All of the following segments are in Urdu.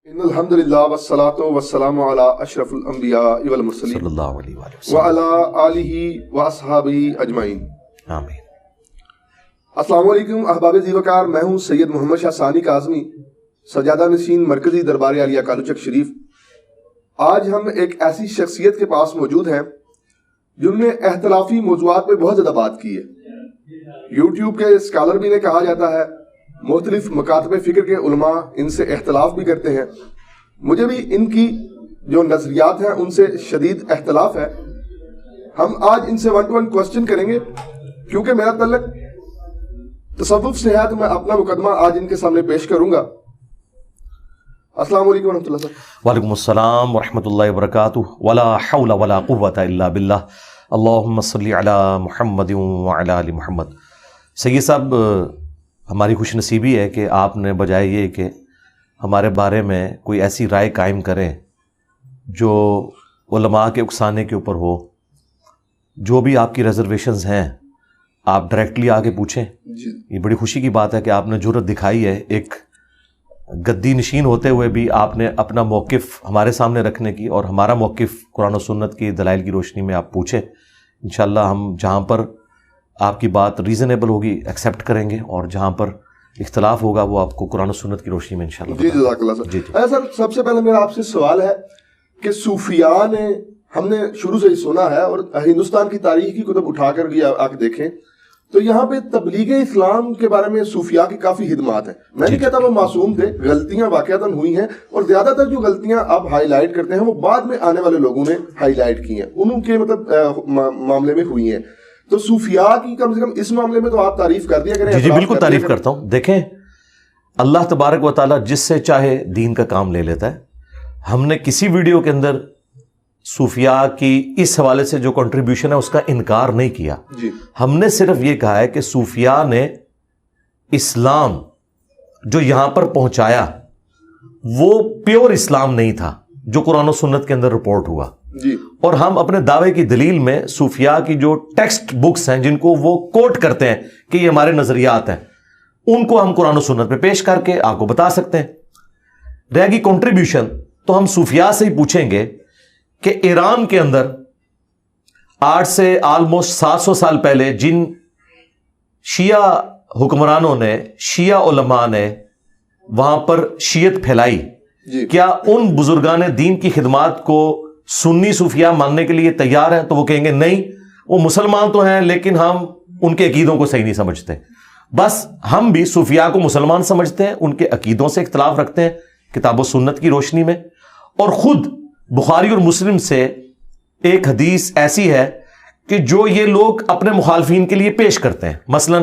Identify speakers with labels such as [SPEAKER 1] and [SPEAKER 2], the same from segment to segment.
[SPEAKER 1] ان الحمدللہ والصلاۃ والسلام علی اشرف الانبیاء والمرسلین
[SPEAKER 2] صلی اللہ علیہ وآلہ وسلم
[SPEAKER 1] وعلی آلہ واصحابہ اجمعین،
[SPEAKER 2] آمین۔
[SPEAKER 1] السلام علیکم احباب زیوکار، میں ہوں سید محمد شاہ ثانی کاظمی، سجادہ نشین مرکزی دربار عالیہ کالوچک شریف۔ آج ہم ایک ایسی شخصیت کے پاس موجود ہیں جن نے اختلافی موضوعات پہ بہت زیادہ بات کی ہے۔ یوٹیوب کے اسکالر بھی نے کہا جاتا ہے، مختلف مکاتب فکر کے علماء ان سے اختلاف بھی کرتے ہیں۔ مجھے بھی ان کی جو نظریات ہیں ان سے شدید اختلاف ہے۔ ہم آج ان سے 1 to 1 کوسچن کریں گے، کیونکہ میرا تعلق تصوف سے ہے تو میں اپنا مقدمہ آج ان کے سامنے پیش کروں گا۔ السلام علیکم ورحمۃ اللہ صاحب۔
[SPEAKER 2] وعلیکم السلام ورحمۃ اللہ وبرکاتہ۔ ولا حول ولا قوۃ الا باللہ، اللہم صلی علی محمد وعلی آل محمد۔ سید صاحب، ہماری خوش نصیبی ہے کہ آپ نے بجائے یہ کہ ہمارے بارے میں کوئی ایسی رائے قائم کریں جو علماء کے اکسانے کے اوپر ہو، جو بھی آپ کی ریزرویشنز ہیں آپ ڈائریکٹلی آ کے پوچھیں۔ یہ بڑی خوشی کی بات ہے کہ آپ نے جرأت دکھائی ہے، ایک گدی نشین ہوتے ہوئے بھی آپ نے اپنا موقف ہمارے سامنے رکھنے کی، اور ہمارا موقف قرآن و سنت کی دلائل کی روشنی میں آپ پوچھیں۔ انشاءاللہ ہم جہاں پر آپ کی بات ریزنیبل ہوگی ایکسیپٹ کریں گے، اور جہاں پر اختلاف ہوگا وہ آپ کو قرآن و سنت کی روشنی میں انشاءاللہ
[SPEAKER 1] جی جزاک اللہ سر۔ سر سب سے پہلے میرا آپ سے سوال ہے کہ صوفیاء نے، ہم نے شروع سے ہی سنا ہے اور ہندوستان کی تاریخ کی کتب اٹھا کر بھی آ کے دیکھیں تو یہاں پہ تبلیغ اسلام کے بارے میں صوفیاء کی کافی خدمات ہیں۔ میں نہیں کہتا وہ معصوم تھے، غلطیاں واقعتاً ہوئی ہیں، اور زیادہ تر جو غلطیاں آپ ہائی لائٹ کرتے ہیں وہ بعد میں آنے والے لوگوں نے ہائی لائٹ کی ہیں، انہوں کے معاملے میں ہوئی ہیں۔ تو صوفیاء کی کم سے کم اس معاملے میں تو آپ تعریف کر دیا کریں۔
[SPEAKER 2] جی بالکل تعریف کرتا ہوں۔ دیکھیں، اللہ تبارک و تعالیٰ جس سے چاہے دین کا کام لے لیتا ہے۔ ہم نے کسی ویڈیو کے اندر صوفیاء کی اس حوالے سے جو کنٹریبیوشن ہے اس کا انکار نہیں کیا۔ ہم نے صرف یہ کہا ہے کہ صوفیاء نے اسلام جو یہاں پر پہنچایا وہ پیور اسلام نہیں تھا جو قرآن و سنت کے اندر رپورٹ ہوا۔ اور ہم اپنے دعوے کی دلیل میں صوفیاء کی جو ٹیکسٹ بکس ہیں جن کو وہ کوٹ کرتے ہیں کہ یہ ہمارے نظریات ہیں، ان کو ہم قرآن و سنت پہ پیش کر کے آپ کو بتا سکتے ہیں۔ رہے گی کنٹریبیوشن، تو ہم صوفیاء سے ہی پوچھیں گے کہ ایران کے اندر آج سے آلموسٹ 700 سال پہلے جن شیعہ حکمرانوں نے، شیعہ علماء نے وہاں پر شیعت پھیلائی، کیا ان بزرگان دین کی خدمات کو سنی صوفیاء ماننے کے لیے تیار ہیں؟ تو وہ کہیں گے نہیں، وہ مسلمان تو ہیں لیکن ہم ان کے عقیدوں کو صحیح نہیں سمجھتے۔ بس ہم بھی صوفیاء کو مسلمان سمجھتے ہیں، ان کے عقیدوں سے اختلاف رکھتے ہیں کتاب و سنت کی روشنی میں، اور خود بخاری اور مسلم سے ایک حدیث ایسی ہے کہ جو یہ لوگ اپنے مخالفین کے لیے پیش کرتے ہیں۔ مثلا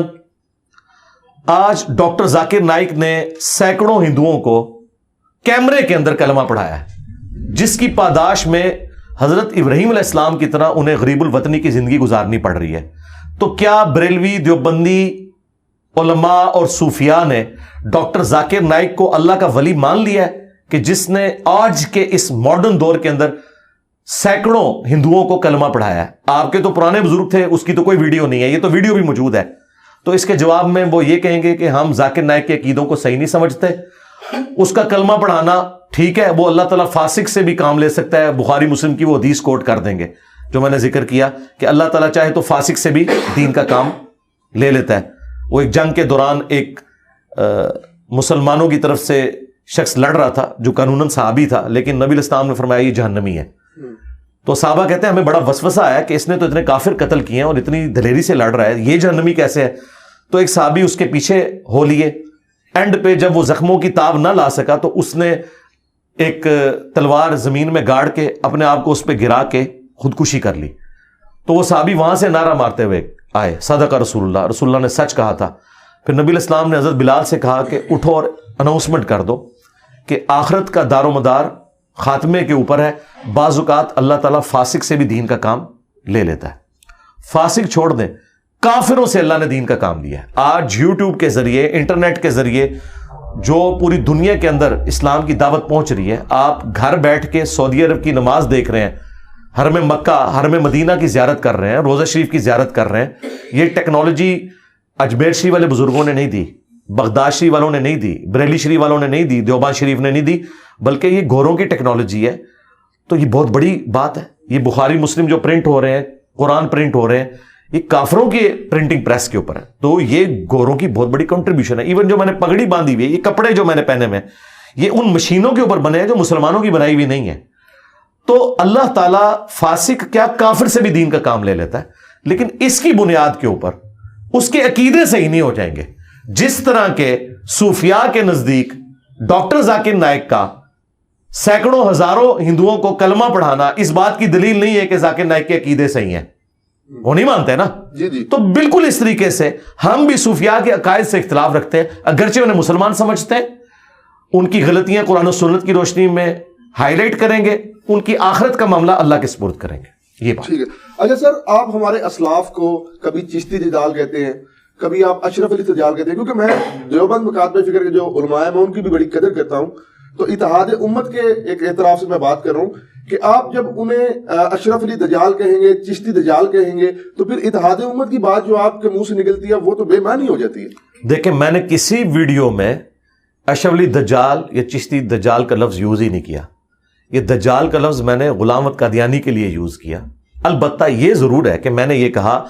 [SPEAKER 2] آج ڈاکٹر ذاکر نائک نے سینکڑوں ہندوؤں کو کیمرے کے اندر کلمہ پڑھایا ہے، جس کی پاداش میں حضرت ابراہیم علیہ السلام کی طرح انہیں غریب الوطنی کی زندگی گزارنی پڑ رہی ہے۔ تو کیا بریلوی، دیوبندی علماء اور صوفیاء نے ڈاکٹر ذاکر نائک کو اللہ کا ولی مان لیا ہے کہ جس نے آج کے اس ماڈرن دور کے اندر سینکڑوں ہندوؤں کو کلمہ پڑھایا ہے؟ آپ کے تو پرانے بزرگ تھے، اس کی تو کوئی ویڈیو نہیں ہے، یہ تو ویڈیو بھی موجود ہے۔ تو اس کے جواب میں وہ یہ کہیں گے کہ ہم ذاکر نائک کے عقیدوں کو صحیح نہیں سمجھتے۔ اس کا کلمہ پڑھانا ٹھیک ہے، وہ اللہ تعالیٰ فاسق سے بھی کام لے سکتا ہے، بخاری مسلم کی وہ حدیث کوٹ کر دیں گے جو میں نے ذکر کیا کہ اللہ تعالیٰ چاہے تو فاسق سے بھی دین کا کام لے لیتا ہے۔ وہ ایک جنگ کے دوران ایک مسلمانوں کی طرف سے شخص لڑ رہا تھا جو قانوناً صحابی تھا، لیکن نبی علیہ السلام نے فرمایا یہ جہنمی ہے۔ تو صحابہ کہتے ہیں ہمیں بڑا وسوسہ آیا کہ اس نے تو اتنے کافر قتل کیے ہیں اور اتنی دلیری سے لڑ رہا ہے، یہ جہنمی کیسے ہے؟ تو ایک صحابی اس کے پیچھے ہو لیے، اینڈ پہ جب وہ زخموں کی تاب نہ لا سکا تو اس نے ایک تلوار زمین میں گاڑ کے اپنے آپ کو اس پہ گرا کے خودکشی کر لی۔ تو وہ صحابی وہاں سے نعرہ مارتے ہوئے آئے، صدق رسول اللہ، رسول اللہ نے سچ کہا تھا۔ پھر نبی علیہ السلام نے حضرت بلال سے کہا کہ اٹھو اور اناؤنسمنٹ کر دو کہ آخرت کا دار و مدار خاتمے کے اوپر ہے، بعض اوقات اللہ تعالیٰ فاسق سے بھی دین کا کام لے لیتا ہے۔ فاسق چھوڑ دیں، کافروں سے اللہ نے دین کا کام لیا ہے۔ آج یوٹیوب کے ذریعے، انٹرنیٹ کے ذریعے جو پوری دنیا کے اندر اسلام کی دعوت پہنچ رہی ہے، آپ گھر بیٹھ کے سعودی عرب کی نماز دیکھ رہے ہیں، حرم مکہ، حرم مدینہ کی زیارت کر رہے ہیں، روزہ شریف کی زیارت کر رہے ہیں۔ یہ ٹیکنالوجی اجمیر شریف والے بزرگوں نے نہیں دی، بغداد شریف والوں نے نہیں دی, بریلی شریف والوں نے نہیں دی, دیوبند شریف نے نہیں دی, بلکہ یہ گوروں کی ٹیکنالوجی ہے. تو یہ بہت بڑی بات ہے. یہ بخاری مسلم جو پرنٹ ہو رہے ہیں, قرآن پرنٹ ہو رہے ہیں, یہ کافروں کی پرنٹنگ پریس کے اوپر ہے. تو یہ گوروں کی بہت بڑی کنٹریبیوشن ہے. ایون جو میں نے پگڑی باندھی ہوئی ہے, یہ کپڑے جو میں نے پہنے میں, یہ ان مشینوں کے اوپر بنے ہیں جو مسلمانوں کی بنائی ہوئی نہیں ہے. تو اللہ تعالیٰ فاسق کیا کافر سے بھی دین کا کام لے لیتا ہے, لیکن اس کی بنیاد کے اوپر اس کے عقیدے سے ہی نہیں ہو جائیں گے. جس طرح کے صوفیاء کے نزدیک ڈاکٹر ذاکر نائک کا سینکڑوں ہزاروں ہندوؤں کو کلمہ پڑھانا اس بات کی دلیل نہیں ہے کہ ذاکر نائک کے عقیدے صحیح ہیں, وہ نہیں مانتے نا.
[SPEAKER 1] جی.
[SPEAKER 2] تو بالکل اس طریقے سے ہم بھی صوفیاء کے عقائد سے اختلاف رکھتے ہیں, اگرچہ انہیں مسلمان سمجھتے ہیں. ان کی غلطیاں قرآن و سنت کی روشنی میں ہائی لائٹ کریں گے, ان کی آخرت کا معاملہ اللہ کے سپرد کریں گے. یہ بات
[SPEAKER 1] ٹھیک ہے. اچھا سر, آپ ہمارے اسلاف کو کبھی چشتی دجال کہتے ہیں, کبھی آپ اشرف علی دجال کہتے ہیں, کیونکہ میں دیوبند مکاتبہ فکر کے جو علماء ہیں میں ان کی بھی بڑی قدر کرتا ہوں. تو اتحاد امت کے ایک اعتراف سے میں بات کر رہا ہوں کہ آپ جب انہیں اشرف علی دجال کہیں گے, چشتی دجال کہیں گے, تو پھر اتحاد امت کی بات جو آپ کے منہ سے نکلتی ہے وہ تو بے معنی ہو جاتی ہے.
[SPEAKER 2] دیکھیں, میں نے کسی ویڈیو میں اشرف علی دجال یا چشتی دجال کا لفظ یوز ہی نہیں کیا. یہ دجال کا لفظ میں نے غلام احمد قادیانی کے لیے یوز کیا. البتہ یہ ضرور ہے کہ میں نے یہ کہا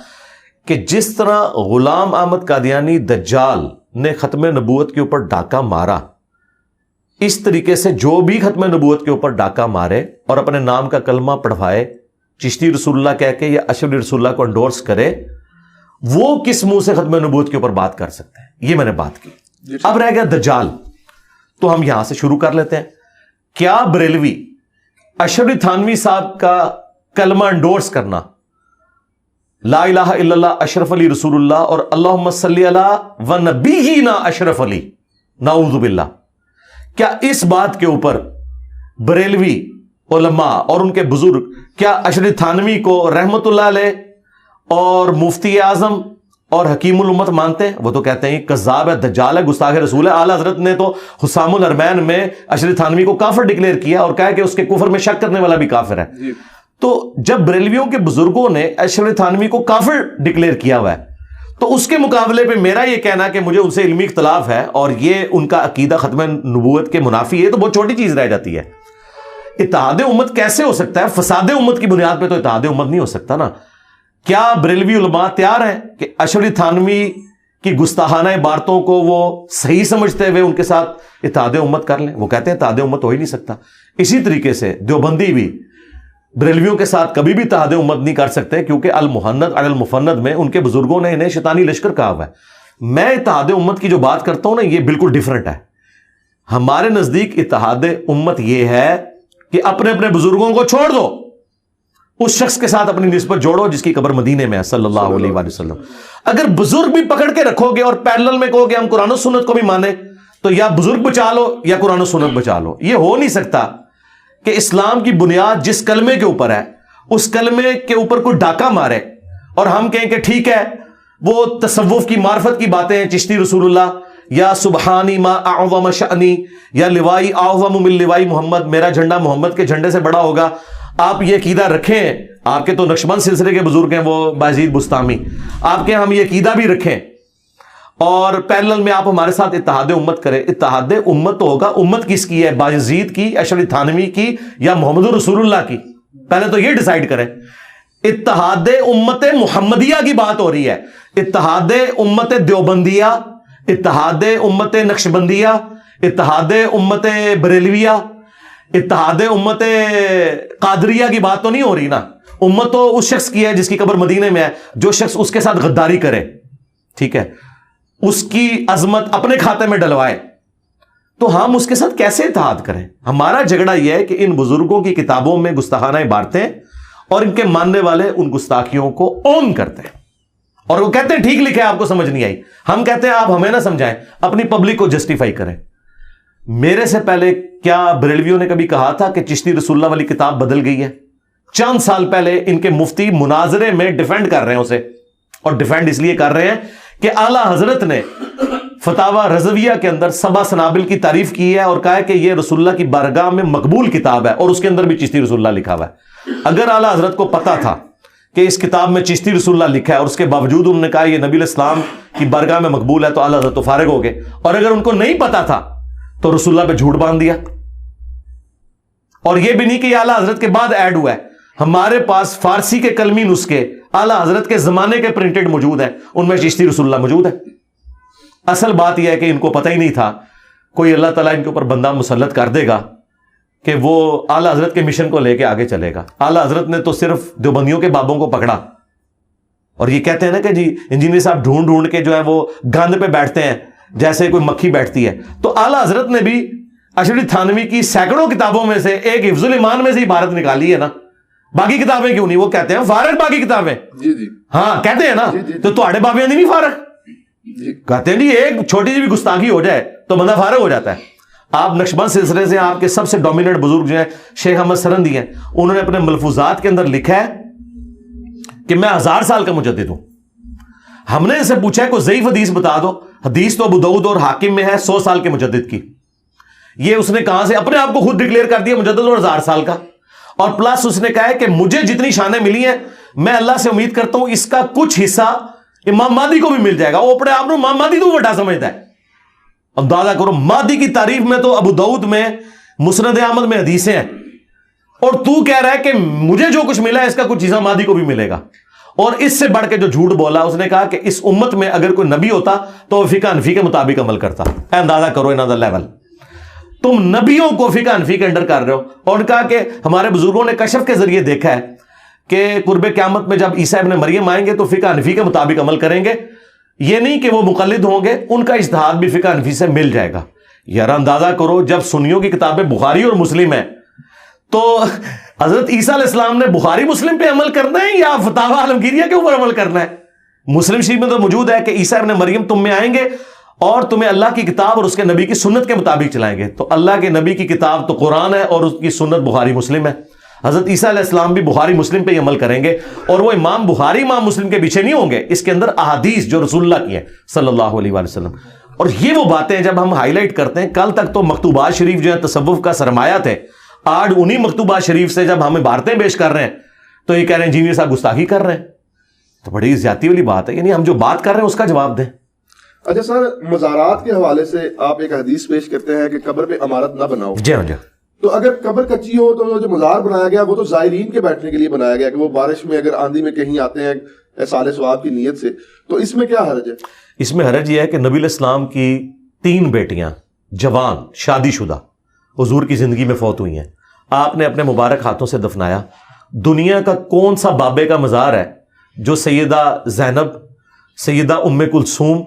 [SPEAKER 2] کہ جس طرح غلام احمد قادیانی دجال نے ختم نبوت کے اوپر ڈاکہ مارا, اس طریقے سے جو بھی ختم نبوت کے اوپر ڈاکہ مارے اور اپنے نام کا کلمہ پڑھوائے, چشتی رسول اللہ کہہ کے یا اشرف علی رسول اللہ کو انڈورس کرے, وہ کس منہ سے ختم نبوت کے اوپر بات کر سکتے ہیں. یہ میں نے بات کی. اب رہ گیا دجال, تو ہم یہاں سے شروع کر لیتے ہیں. کیا بریلوی اشرف علی تھانوی صاحب کا کلمہ انڈورس کرنا, لا الہ الا اللہ اشرف علی رسول اللہ اور اللہم صلی علی و نبینا اشرف علی, نعوذ باللہ, کیا اس بات کے اوپر بریلوی علماء اور ان کے بزرگ کیا اشرف علی تھانوی کو رحمت اللہ علیہ اور مفتی اعظم اور حکیم الامت مانتے ہیں؟ وہ تو کہتے ہیں کذاب ہے, دجال ہے, گستاخ رسول ہے. اعلیٰ حضرت نے تو حسام الحرمین میں اشرف علی تھانوی کو کافر ڈکلیئر کیا اور کہا کہ اس کے کفر میں شک کرنے والا بھی کافر ہے. تو جب بریلویوں کے بزرگوں نے اشرف علی تھانوی کو کافر ڈکلیئر کیا ہوا ہے, تو اس کے مقابلے پہ میرا یہ کہنا کہ مجھے ان سے علمی اختلاف ہے اور یہ ان کا عقیدہ ختم نبوت کے منافی ہے, تو بہت چھوٹی چیز رہ جاتی ہے. اتحاد امت کیسے ہو سکتا ہے؟ فساد امت کی بنیاد پہ تو اتحاد امت نہیں ہو سکتا نا. کیا بریلوی علماء تیار ہیں کہ اشرف علی تھانوی کی گستاخانہ عبارتوں کو وہ صحیح سمجھتے ہوئے ان کے ساتھ اتحاد امت کر لیں؟ وہ کہتے ہیں اتحاد امت ہو ہی نہیں سکتا. اسی طریقے سے دیوبندی بھی بریلویوں کے ساتھ کبھی بھی اتحاد امت نہیں کر سکتے, کیونکہ المحند علی المفند میں ان کے بزرگوں نے انہیں شیطانی لشکر کہا ہوا ہے. میں اتحاد امت کی جو بات کرتا ہوں نا, یہ بالکل ڈیفرنٹ ہے. ہمارے نزدیک اتحاد امت یہ ہے کہ اپنے اپنے بزرگوں کو چھوڑ دو, اس شخص کے ساتھ اپنی نسبت جوڑو جس کی قبر مدینے میں ہے صلی اللہ علیہ وآلہ وسلم. اگر بزرگ بھی پکڑ کے رکھو گے اور پیرلل میں کہو گے ہم قرآن و سنت کو بھی مانیں, تو یا بزرگ بچا لو یا قرآن و سنت بچا لو. یہ ہو نہیں سکتا کہ اسلام کی بنیاد جس کلمے کے اوپر ہے اس کلمے کے اوپر کوئی ڈاکہ مارے اور ہم کہیں کہ ٹھیک ہے وہ تصوف کی معرفت کی باتیں ہیں, چشتی رسول اللہ یا سبحانی ما اعظم شأنی یا لوائی اعظم من لوائی محمد, میرا جھنڈا محمد کے جھنڈے سے بڑا ہوگا. آپ یہ عقیدہ رکھیں, آپ کے تو نقشبند سلسلے کے بزرگ ہیں وہ بایزید بستامی, آپ کے ہم یہ عقیدہ بھی رکھیں اور پیرلل میں آپ ہمارے ساتھ اتحاد امت کریں. اتحاد امت تو ہوگا, امت کس کی ہے؟ بایزید کی, اشرف علی تھانوی کی یا محمد رسول اللہ کی؟ پہلے تو یہ ڈیسائیڈ کریں. اتحاد امت محمدیہ کی بات ہو رہی ہے, اتحاد امت دیوبندیہ, اتحاد امت نقشبندیہ, اتحاد امت بریلویہ, اتحاد امت قادریہ کی بات تو نہیں ہو رہی نا. امت تو اس شخص کی ہے جس کی قبر مدینے میں ہے, جو شخص اس کے ساتھ غداری کرے, ٹھیک ہے, اس کی عظمت اپنے کھاتے میں ڈلوائے, تو ہم اس کے ساتھ کیسے اتحاد کریں؟ ہمارا جھگڑا یہ ہے کہ ان بزرگوں کی کتابوں میں گستاخانہ عبارتیں اور ان کے ماننے والے ان گستاخیوں کو اون کرتے ہیں اور وہ کہتے ہیں ٹھیک لکھے, آپ کو سمجھ نہیں آئی. ہم کہتے ہیں آپ ہمیں نہ سمجھائیں, اپنی پبلک کو جسٹیفائی کریں. میرے سے پہلے کیا بریلویوں نے کبھی کہا تھا کہ چشتی رسول اللہ والی کتاب بدل گئی ہے؟ چند سال پہلے ان کے مفتی مناظرے میں ڈیفینڈ کر رہے ہیں اسے, اور ڈیفینڈ اس لیے کر رہے ہیں کہ اعلیٰ حضرت نے فتاوی رضویہ کے اندر سبع سنابل کی تعریف کی ہے اور کہا ہے کہ یہ رسول اللہ کی بارگاہ میں مقبول کتاب ہے اور اس کے اندر بھی چشتی رسول اللہ لکھا ہوا ہے. اگر اعلیٰ حضرت کو پتا تھا کہ اس کتاب میں چشتی رسول اللہ لکھا ہے اور اس کے باوجود انہوں نے کہا یہ نبی علیہ السلام کی بارگاہ میں مقبول ہے تو اعلیٰ حضرت تو فارغ ہو گئے. اور اگر ان کو نہیں پتا تھا تو رسول اللہ پہ جھوٹ باندھ دیا. اور یہ بھی نہیں کہ یہ اعلیٰ حضرت کے بعد ایڈ ہوا ہے, ہمارے پاس فارسی کے کلمی نسخے اعلیٰ حضرت کے زمانے کے پرنٹڈ موجود ہیں, ان میں چشتی رسول اللہ موجود ہے. اصل بات یہ ہے کہ ان کو پتہ ہی نہیں تھا, کوئی اللہ تعالیٰ ان کے اوپر بندہ مسلط کر دے گا کہ وہ اعلیٰ حضرت کے مشن کو لے کے آگے چلے گا. اعلیٰ حضرت نے تو صرف دیوبندیوں کے بابوں کو پکڑا, اور یہ کہتے ہیں نا کہ جی انجینئر صاحب ڈھونڈ ڈھونڈ کے جو ہے وہ گند پہ بیٹھتے ہیں جیسے کوئی مکھی بیٹھتی ہے. تو اعلیٰ حضرت نے بھی اشرف تھانوی کی سینکڑوں کتابوں میں سے ایک حفظ الایمان میں سے عبارت نکالی ہے نا, باقی کتابیں کیوں نہیں؟ وہ کہتے ہیں فارغ باقی کتابیں.
[SPEAKER 1] جی جی
[SPEAKER 2] ہاں کہتے ہیں نا, تو تھوڑے بابے نہیں فارغ کہتے ہیں جی ایک چھوٹی سی بھی گستاخی ہو جائے تو بندہ فارغ ہو جاتا ہے. آپ نقشبند سلسلے سے آپ کے سب سے ڈومیننٹ بزرگ جو ہیں شیخ احمد سرندی ہیں, انہوں نے اپنے ملفوظات کے اندر لکھا ہے کہ میں 1000 سال کا مجدد ہوں. ہم نے ان سے پوچھا ہے کوئی ضعیف حدیث بتا دو, حدیث تو ابو داؤد اور حاکم میں ہے 100 سال کے مجدد کی. یہ اس نے کہاں سے اپنے آپ کو خود ڈکلیئر کر دیا مجدد اور 1000 سال کا, اور پلس اس نے کہا ہے کہ مجھے جتنی شانیں ملی ہیں میں اللہ سے امید کرتا ہوں اس کا کچھ حصہ امام مہدی کو بھی مل جائے گا. وہ اپنے آپ کو امام مہدی تو بڑا سمجھتا ہے. اندازہ کرو, مہدی کی تعریف میں تو ابو داؤد میں مسند احمد میں حدیثیں ہیں, اور تو کہہ رہا ہے کہ مجھے جو کچھ ملا ہے اس کا کچھ حصہ مہدی کو بھی ملے گا. اور اس سے بڑھ کے جو جھوٹ بولا, اس نے کہا کہ اس امت میں اگر کوئی نبی ہوتا تو وہ فقہ حنفی کے مطابق عمل کرتا. اندازہ کرو انادر لیول, تم نبیوں کو فقہ حنفی کے انڈر کر رہے ہو. اور کہا کہ ہمارے بزرگوں نے کشف کے ذریعے دیکھا ہے کہ قرب قیامت میں جب عیسیٰ ابن مریم آئیں گے تو فقہ حنفی کے مطابق عمل کریں گے. یہ نہیں کہ وہ مقلد ہوں گے, ان کا اجتہاد بھی فقہ حنفی سے مل جائے گا. یار اندازہ کرو, جب سنیوں کی کتابیں بخاری اور مسلم ہیں تو حضرت عیسیٰ علیہ السلام نے بخاری مسلم پہ عمل کرنا ہے یا فتاوی عالمگیریہ کے اوپر عمل کرنا ہے؟ مسلم شریف میں تو موجود ہے کہ عیسیٰ ابن مریم تم میں آئیں گے اور تمہیں اللہ کی کتاب اور اس کے نبی کی سنت کے مطابق چلائیں گے. تو اللہ کے نبی کی کتاب تو قرآن ہے اور اس کی سنت بخاری مسلم ہے. حضرت عیسیٰ علیہ السلام بھی بخاری مسلم پہ ہی عمل کریں گے, اور وہ امام بخاری امام مسلم کے پیچھے نہیں ہوں گے. اس کے اندر احادیث جو رسول اللہ کی ہیں صلی اللہ علیہ وآلہ وسلم. اور یہ وہ باتیں جب ہم ہائی لائٹ کرتے ہیں, کل تک تو مکتوبات شریف جو ہے تصوف کا سرمایہ تھے, آج انہی مکتوبات شریف سے جب ہم عبارتیں پیش کر رہے ہیں تو یہ کہہ رہے ہیں انجینئر صاحب گستاخی کر رہے ہیں. تو بڑی زیادتی والی بات ہے. یعنی ہم جو بات کر رہے ہیں اس کا جواب دیں.
[SPEAKER 1] اچھا سر, مزارات کے حوالے سے آپ ایک حدیث پیش کرتے ہیں کہ قبر پہ عمارت نہ بناؤ.
[SPEAKER 2] جی ہاں جی.
[SPEAKER 1] تو اگر قبر کچی ہو تو جو مزار بنایا گیا وہ تو زائرین کے بیٹھنے کے لیے بنایا گیا, کہ وہ بارش میں اگر آندھی میں کہیں آتے ہیں احسال ثواب کی نیت سے, تو اس میں کیا حرج ہے؟
[SPEAKER 2] اس میں حرج یہ ہے کہ نبی علیہ السلام کی 3 بیٹیاں جوان شادی شدہ حضور کی زندگی میں فوت ہوئی ہیں. آپ نے اپنے مبارک ہاتھوں سے دفنایا. دنیا کا کون سا بابے کا مزار ہے جو سیدہ زینب, سیدہ ام کلثوم,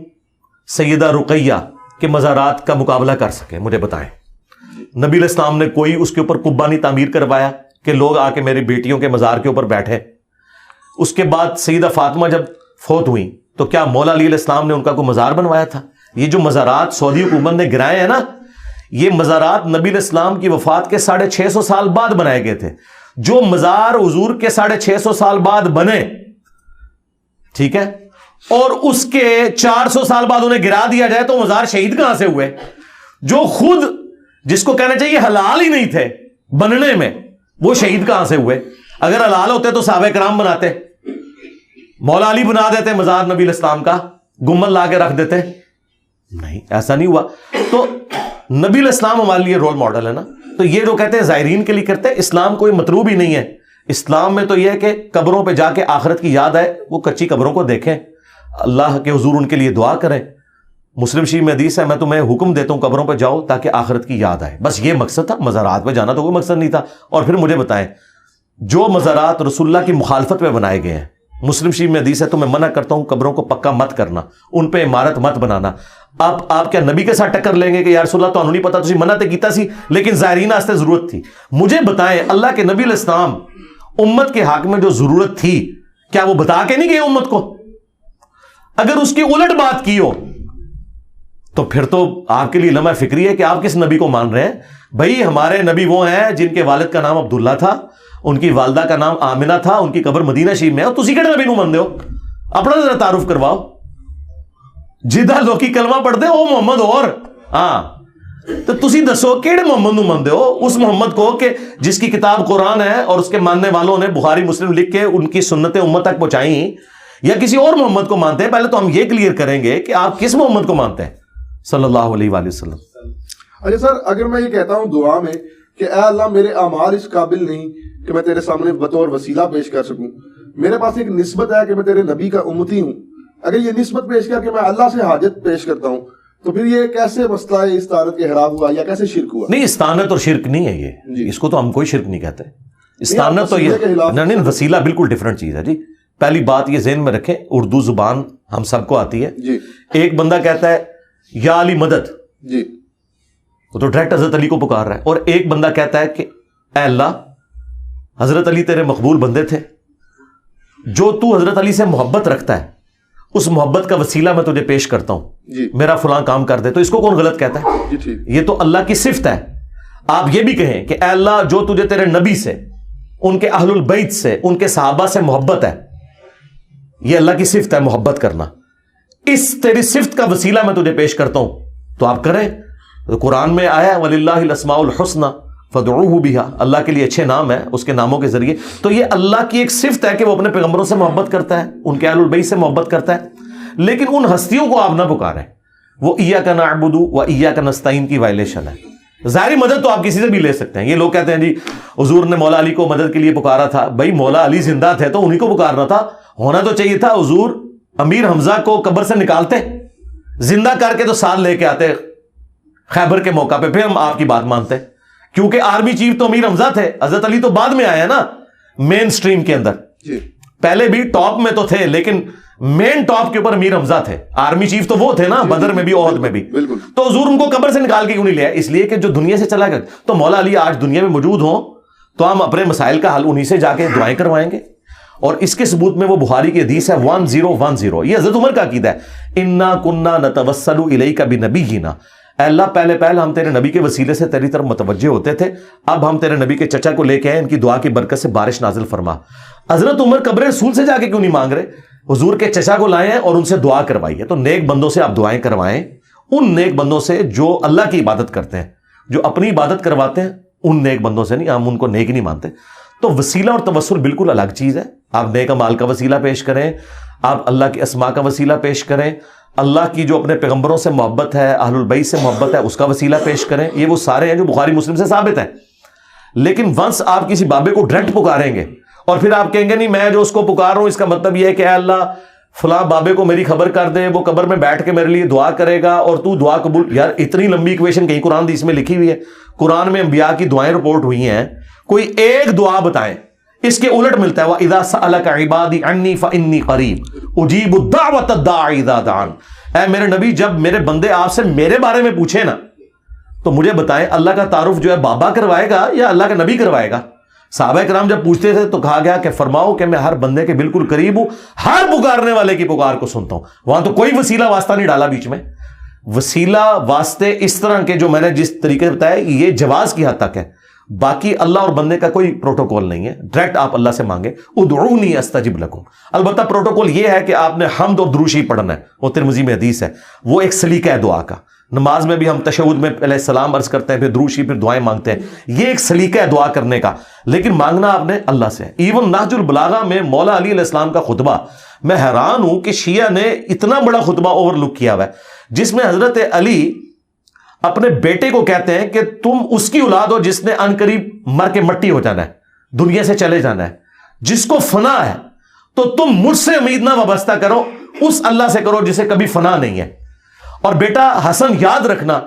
[SPEAKER 2] سیدہ رقیہ کے مزارات کا مقابلہ کر سکے؟ مجھے بتائیں. نبی علیہ السلام نے کوئی اس کے اوپر قبہ نہیں تعمیر کروایا کہ لوگ آ کے میری بیٹیوں کے مزار کے اوپر بیٹھے. اس کے بعد سیدہ فاطمہ جب فوت ہوئی تو کیا مولا علی علیہ السلام نے ان کا کوئی مزار بنوایا تھا؟ یہ جو مزارات سعودی حکومت نے گرائے ہیں نا, یہ مزارات نبی علیہ السلام کی وفات کے 650 سال بعد بنائے گئے تھے. جو مزار حضور کے 650 سال بعد بنے, ٹھیک ہے, اور اس کے 400 سال بعد انہیں گرا دیا جائے تو مزار شہید کہاں سے ہوئے؟ جو خود جس کو کہنا چاہیے حلال ہی نہیں تھے بننے میں, وہ شہید کہاں سے ہوئے؟ اگر حلال ہوتے تو صحابہ کرام بناتے, مولا علی بنا دیتے مزار نبی علیہ السلام کا, گنبد لا کے رکھ دیتے. نہیں, ایسا نہیں ہوا. تو نبی علیہ السلام ہمارے لیے رول ماڈل ہے نا. تو یہ جو کہتے ہیں زائرین کے لیے کرتے ہیں, اسلام کوئی مطلوب ہی نہیں ہے. اسلام میں تو یہ ہے کہ قبروں پہ جا کے آخرت کی یاد آئے, وہ کچی قبروں کو دیکھیں, اللہ کے حضور ان کے لیے دعا کریں. مسلم شریف میں حدیث ہے, میں تمہیں حکم دیتا ہوں قبروں پہ جاؤ تاکہ آخرت کی یاد آئے. بس یہ مقصد تھا. مزارات پہ جانا تو کوئی مقصد نہیں تھا. اور پھر مجھے بتائیں, جو مزارات رسول اللہ کی مخالفت میں بنائے گئے ہیں, مسلم شریف میں حدیث ہے تو میں منع کرتا ہوں قبروں کو پکا مت کرنا, ان پہ عمارت مت بنانا. آپ کیا نبی کے ساتھ ٹکر لیں گے کہ یا رسول اللہ تو نہیں پتا, تسی منع تے کیتا سی لیکن زائرین واسطے ضرورت تھی. مجھے بتائیں, اللہ کے نبی علیہ السلام امت کے حق میں جو ضرورت تھی کیا وہ بتا کے نہیں گئے امت کو؟ اگر اس کی الٹ بات کی ہو تو پھر تو آپ کے لیے لمحہ فکری ہے کہ آپ کس نبی کو مان رہے ہیں. بھائی ہمارے نبی وہ ہیں جن کے والد کا نام عبداللہ تھا, ان کی والدہ کا نام آمنہ تھا, ان کی قبر مدینہ شریف میں ہے. تسی کہڑے نبی نو مانتے ہو؟ اپنا ذرا تعارف کرواؤ. جدہ لوکی کلمہ پڑھتے او محمد اور ہاں تو تسی دسو کیڑے محمد نو مانتے ہو؟ اس محمد کو کہ جس کی کتاب قرآن ہے اور اس کے ماننے والوں نے بخاری مسلم لکھ کے ان کی سنتیں امت تک پہنچائیں، یا کسی اور محمد کو مانتے ہیں؟ پہلے تو ہم یہ کلیئر کریں گے کہ آپ کس محمد کو مانتے ہیں صلی اللہ علیہ وآلہ وسلم۔
[SPEAKER 1] اچھا سر، اگر میں یہ کہتا ہوں دعا میں کہ اے اللہ میرے اعمال اس قابل نہیں کہ میں تیرے سامنے بطور وسیلہ پیش کر سکوں، میرے پاس ایک نسبت ہے کہ میں تیرے نبی کا امتی ہوں، اگر یہ نسبت پیش کر کے میں اللہ سے حاجت پیش کرتا ہوں تو پھر یہ کیسے مسئلہ استعانت کے حرام ہوا یا کیسے شرک ہوا؟
[SPEAKER 2] نہیں، استعانت اور شرک نہیں ہے یہ، اس کو تو ہم کوئی شرک نہیں کہتے۔ استعانت تو یہ نہیں، وسیلہ بالکل ڈیفرنٹ چیز ہے جی۔ پہلی بات یہ ذہن میں رکھیں، اردو زبان ہم سب کو آتی ہے
[SPEAKER 1] جی۔
[SPEAKER 2] ایک بندہ کہتا ہے یا علی مدد،
[SPEAKER 1] جی،
[SPEAKER 2] وہ تو ڈائریکٹ حضرت علی کو پکار رہا ہے، اور ایک بندہ کہتا ہے کہ اے اللہ حضرت علی تیرے مقبول بندے تھے، جو تو حضرت علی سے محبت رکھتا ہے اس محبت کا وسیلہ میں تجھے پیش کرتا ہوں،
[SPEAKER 1] جی،
[SPEAKER 2] میرا فلاں کام کر دے، تو اس کو کون غلط کہتا ہے؟
[SPEAKER 1] جی ٹھیک۔
[SPEAKER 2] یہ تو اللہ کی صفت ہے۔ آپ یہ بھی کہیں کہ اے اللہ جو تجھے تیرے نبی سے، ان کے اہل البیت سے، ان کے صحابہ سے محبت ہے، یہ اللہ کی صفت ہے محبت کرنا، اس تیری صفت کا وسیلہ میں تجھے پیش کرتا ہوں، تو آپ کریں۔ تو قرآن میں آیا ہے وَلِلَّهِ الْأَسْمَاءُ الْحُسْنَى فَادْعُوهُ بِهَا، اللہ کے لیے اچھے نام ہے، اس کے ناموں کے ذریعے۔ تو یہ اللہ کی ایک صفت ہے کہ وہ اپنے پیغمبروں سے محبت کرتا ہے، ان کے اہل البیت سے محبت کرتا ہے، لیکن ان ہستیوں کو آپ نہ پکاریں، وہ ایاک نعبد و ایاک نستعین کی وائلیشن ہے۔ ظاہری مدد تو آپ کسی سے بھی لے سکتے ہیں۔ یہ لوگ کہتے ہیں جی حضور نے مولا علی کو مدد کے لیے پکارا تھا، بھائی مولا علی زندہ تھے تو انہی کو پکارنا تھا، ہونا تو چاہیے تھا حضور امیر حمزہ کو قبر سے نکالتے، زندہ کر کے تو ساتھ لے کے آتے خیبر کے موقع پہ، پھر ہم آپ کی بات مانتے، کیونکہ آرمی چیف تو امیر حمزہ تھے، حضرت علی تو بعد میں آئے نا مین سٹریم کے اندر، پہلے بھی ٹاپ میں تو تھے لیکن مین ٹاپ کے اوپر امیر حمزہ تھے، آرمی چیف تو وہ تھے نا بدر میں بھی احد میں بھی، تو حضور ان کو قبر سے نکال کے کیوں نہیں لیا؟ اس لیے کہ جو دنیا سے چلا گیا، تو مولا علی آج دنیا میں موجود ہوں تو ہم اپنے مسائل کا حل انہی سے جا کے دعائیں کروائیں گے۔ اور اس کے ثبوت میں وہ بخاری کی حدیث ہے 1010، یہ حضرت عمر کا عقیدہ ہے، انا کننا نتوسل الیک بنبینا، اے اللہ پہلے ہم تیرے نبی کے وسیلے سے تیری طرف متوجہ ہوتے تھے، اب ہم تیرے نبی کے چچا کو لے کے آئے، ان کی دعا کی برکت سے بارش نازل فرما۔ حضرت عمر قبر رسول سے جا کے کیوں نہیں مانگ رہے؟ حضور کے چچا کو لائے ہیں اور ان سے دعا کروائیے۔ تو نیک بندوں سے آپ دعائیں کروائیں، ان نیک بندوں سے جو اللہ کی عبادت کرتے ہیں، جو اپنی عبادت کرواتے ہیں، ان نیک بندوں سے نہیں، ہم ان کو نیک نہیں مانتے۔ تو وسیلہ اور توسل بالکل الگ چیز ہے۔ آپ نیک اعمال کا وسیلہ پیش کریں، آپ اللہ کے اسماء کا وسیلہ پیش کریں، اللہ کی جو اپنے پیغمبروں سے محبت ہے، اہل البیت سے محبت ہے، اس کا وسیلہ پیش کریں، یہ وہ سارے ہیں جو بخاری مسلم سے ثابت ہیں۔ لیکن ونس آپ کسی بابے کو ڈائریکٹ پکاریں گے اور پھر آپ کہیں گے نہیں میں جو اس کو پکار رہا ہوں اس کا مطلب یہ ہے کہ اے اللہ فلاں بابے کو میری خبر کر دے، وہ قبر میں بیٹھ کے میرے لیے دعا کرے گا اور تو دعا قبول، یار اتنی لمبی ایکویشن کہیں قرآن حدیث میں لکھی ہوئی ہے، قرآن میں انبیاء کی دعائیں رپورٹ ہوئی ہیں، کوئی ایک دعا بتائیں، اس کے الٹ ملتا ہے وَإِذَا سَأَلَكَ عِبَادِي عَنِّي فَإِنِّي قَرِيبٌ أُجِيبُ الدَّعْوَةَ الدَّاعِ إِذَا دَعَانِ۔ اے میرے نبی جب میرے بندے آپ سے میرے بارے میں پوچھیں نا تو مجھے بتائیں اللہ کا تعارف جو ہے بابا کروائے گا یا اللہ کا نبی کروائے گا؟ صحابہ کرام جب پوچھتے تھے تو کہا گیا کہ فرماؤ کہ میں ہر بندے کے بالکل قریب ہوں، ہر پکارنے والے کی پکار کو سنتا ہوں۔ وہاں تو کوئی وسیلہ واسطہ نہیں ڈالا بیچ میں۔ وسیلہ واسطے اس طرح کے جو میں نے جس طریقے سے بتایا یہ جواز کی حد تک ہے، باقی اللہ اور بندے کا کوئی پروٹوکول نہیں ہے، ڈائریکٹ آپ اللہ سے مانگے ادعونی استجب لکم۔ البتہ پروٹوکول یہ ہے کہ آپ نے حمد اور دروشی پڑھنا ہے، وہ ترمذی میں حدیث ہے، وہ ایک سلیقہ ہے دعا کا۔ نماز میں بھی ہم تشہد میں پہلے سلام عرض کرتے ہیں، پھر دروشی، پھر دعائیں مانگتے ہیں، یہ ایک سلیقہ ہے دعا کرنے کا، لیکن مانگنا آپ نے اللہ سے۔ ایون نہج البلاغہ میں مولا علی علیہ السلام کا خطبہ، میں حیران ہوں کہ شیعہ نے اتنا بڑا خطبہ اوور لک کیا ہوا ہے، جس میں حضرت علی اپنے بیٹے کو کہتے ہیں کہ تم اس کی اولاد ہو جس نے ان قریب مر کے مٹی ہو جانا ہے، دنیا سے چلے جانا ہے، جس کو فنا ہے، تو تم مجھ سے امید نہ وابستہ کرو، اس اللہ سے کرو جسے کبھی فنا نہیں ہے۔ اور بیٹا حسن یاد رکھنا،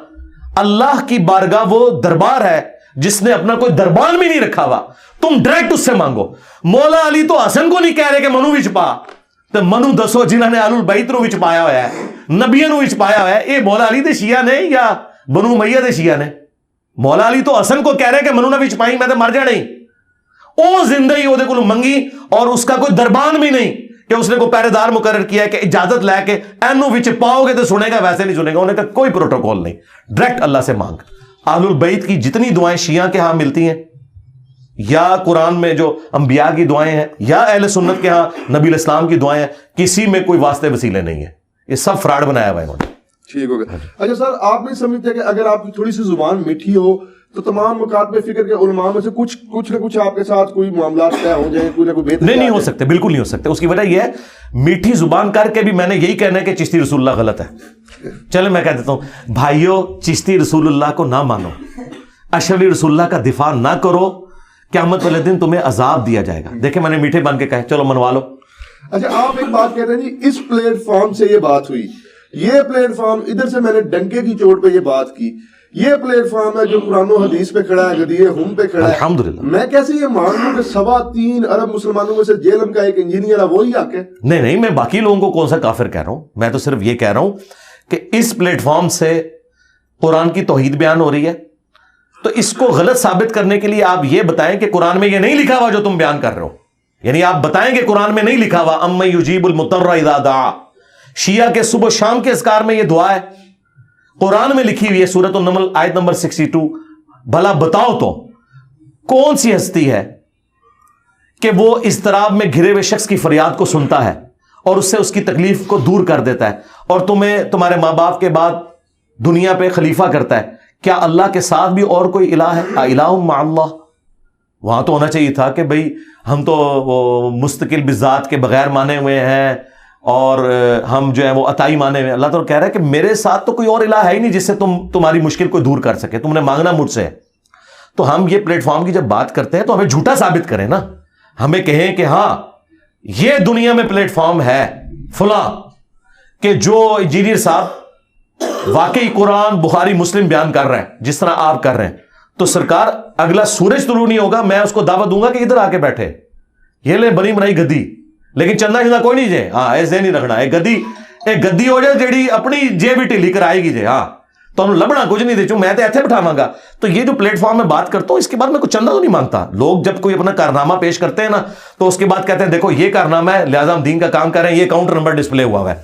[SPEAKER 2] اللہ کی بارگاہ وہ دربار ہے جس نے اپنا کوئی دربان بھی نہیں رکھا ہوا، تم ڈائریکٹ اس سے مانگو۔ مولا علی تو حسن کو نہیں کہہ رہے کہ منو وچ پا، تو منو دسو جنہوں نے اہل البیت نو وچ پایا ہوا ہے، نبیوں نو وچ پایا ہوا ہے، اے مولا علی دے شیعہ نے یا بنو امیہ دے شیعہ نے؟ مولا علی تو حسن کو کہہ رہے کہ منو نہ وچ پائی میں تو مر جانا ہی، او زندہ ہی وہ کول منگی اور اس کا کوئی دربان بھی نہیں کہ اس نے کوئی پہرے دار مقرر کیا ہے کہ اجازت لے کے اینو وچ پاؤ گے تو سنے گا، ویسے نہیں سنے گا، انہوں نے کہا کوئی پروٹوکول نہیں، ڈائریکٹ اللہ سے مانگ۔ اہل البیت کی جتنی دعائیں شیعہ کے ہاں ملتی ہیں یا قرآن میں جو انبیاء کی دعائیں ہیں یا اہل سنت کے ہاں نبی الاسلام کی دعائیں ہیں، کسی میں کوئی واسطے وسیلے نہیں ہے، یہ سب فراڈ بنایا ہوا ہے انہوں نے۔
[SPEAKER 1] ٹھیک ہوگا. اچھا سر, آپ نہیں سمجھتے کہ اگر آپ کی تھوڑی سی زبان میٹھی ہو تو تمام مکاتب فکر کے علماء میں سے کچھ نہ کچھ آپ کے ساتھ کوئی معاملات طے ہو جائیں, کوئی نہ کوئی بہتر
[SPEAKER 2] نہیں ہو سکتے, بالکل نہیں ہو سکتے. اس کی وجہ یہ ہے میٹھی زبان کر کے بھی میں نے یہی کہنا ہے کہ چشتی رسول اللہ غلط ہے. چلے میں کہہ دیتا ہوں بھائیو, چشتی رسول اللہ کو نہ مانو, اشرف رسول اللہ کا دفاع نہ کرو, قیامت والے دن تمہیں عذاب دیا جائے گا. دیکھیں میں نے میٹھے بن کے کہا چلو منوا لو.
[SPEAKER 1] اچھا آپ ایک بات کہتے ہیں جی, اس پلیٹ فارم سے یہ بات ہوئی, یہ پلیٹ فارم ادھر سے میں نے ڈنکے کی چوٹ پہ یہ بات کی, یہ پلیٹ فارم ہے جو قرآن و حدیث پہ کھڑا ہے, غدیر ہم پہ کھڑا ہے.
[SPEAKER 2] الحمدللہ.
[SPEAKER 1] میں کیسے یہ مان لوں کہ 3.25 ارب مسلمانوں میں سے جیلم کا ایک انجینئر ہے وہی حق ہے؟
[SPEAKER 2] نہیں, میں باقی لوگوں کو کون سا کافر کہہ رہا ہوں, میں تو صرف یہ کہہ رہا ہوں کہ اس پلیٹ فارم سے قرآن کی توحید بیان ہو رہی ہے, تو اس کو غلط ثابت کرنے کے لیے آپ یہ بتائیں کہ قرآن میں یہ نہیں لکھا ہوا جو تم بیان کر رہے ہو. یعنی آپ بتائیں کہ قرآن میں نہیں لکھا ہوا امن یجیب المضطر اذا دعا, شیعہ کے صبح شام کے اذکار میں یہ دعا ہے, قرآن میں لکھی ہوئی ہے سورۃ النمل آیت نمبر 62. بھلا بتاؤ تو کون سی ہستی ہے کہ وہ اضطراب میں گھرے ہوئے شخص کی فریاد کو سنتا ہے اور اس سے اس کی تکلیف کو دور کر دیتا ہے اور تمہیں تمہارے ماں باپ کے بعد دنیا پہ خلیفہ کرتا ہے؟ کیا اللہ کے ساتھ بھی اور کوئی الہ ہے؟ الہ مع اللہ. وہاں تو ہونا چاہیے تھا کہ بھئی ہم تو مستقل بذات کے بغیر مانے ہوئے ہیں اور ہم جو ہے وہ عطائی مانے ہوئے. اللہ تعالیٰ کہہ رہا ہے کہ میرے ساتھ تو کوئی اور الہ ہے ہی نہیں جس سے تمہاری مشکل کو دور کر سکے, تم نے مانگنا مجھ سے. تو ہم یہ پلیٹ فارم کی جب بات کرتے ہیں تو ہمیں جھوٹا ثابت کریں نا, ہمیں کہیں کہ ہاں یہ دنیا میں پلیٹ فارم ہے فلاں کہ جو انجینئر صاحب واقعی قرآن بخاری مسلم بیان کر رہے ہیں جس طرح آپ کر رہے ہیں, تو سرکار اگلا سورج طلوع نہیں ہوگا میں اس کو دعوت دوں گا کہ ادھر آ کے بیٹھے, یہ لے بنی بنائی گدی, لیکن چندہ چندہ کوئی نہیں جے. ہاں ایسے نہیں رکھنا, ایک گدی ہو جائے جیڑی اپنی جے بھی ٹھیلی کر آئے گی جے. ہاں تو ہم لبنا کچھ نہیں دے چوں, میں تو ایتھے بٹھاواں گا. تو یہ جو پلیٹ فارم میں بات کرتا ہوں اس کے بعد میں کچھ چندہ تو نہیں مانگتا. لوگ جب کوئی اپنا کارنامہ پیش کرتے ہیں نا تو اس کے بعد کہتے ہیں دیکھو یہ کارنامہ ہے لہٰذا ہم دین کا کام کر رہے ہیں, یہ اکاؤنٹ نمبر ڈسپلے ہوا ہے.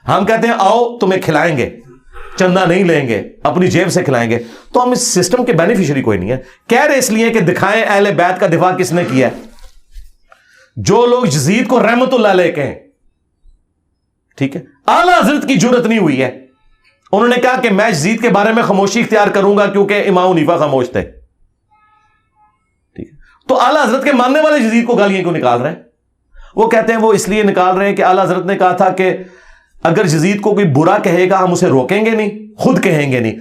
[SPEAKER 2] ہم کہتے ہیں آؤ تمہیں کھلائیں گے, چندہ نہیں لیں گے, اپنی جیب سے کھلائیں گے. تو ہم اس سسٹم کے بینیفیشری کوئی نہیں ہے. کہہ رہے اس لیے کہ دکھائیں اہل بیت کا دفاع کس نے کیا ہے. جو لوگ یزید کو رحمت اللہ علیہ کہیں, ٹھیک ہے, اعلیٰ حضرت کی جرت نہیں ہوئی ہے, انہوں نے کہا کہ میں یزید کے بارے میں خاموشی اختیار کروں گا کیونکہ امام حنیفہ خاموش تھے. ٹھیک ہے, تو اعلیٰ حضرت کے ماننے والے یزید کو گالیاں کیوں نکال رہے ہیں؟ وہ کہتے ہیں وہ اس لیے نکال رہے ہیں کہ اعلیٰ حضرت نے کہا تھا کہ اگر یزید کو کوئی برا کہے گا ہم اسے روکیں گے نہیں, خود کہیں گے نہیں.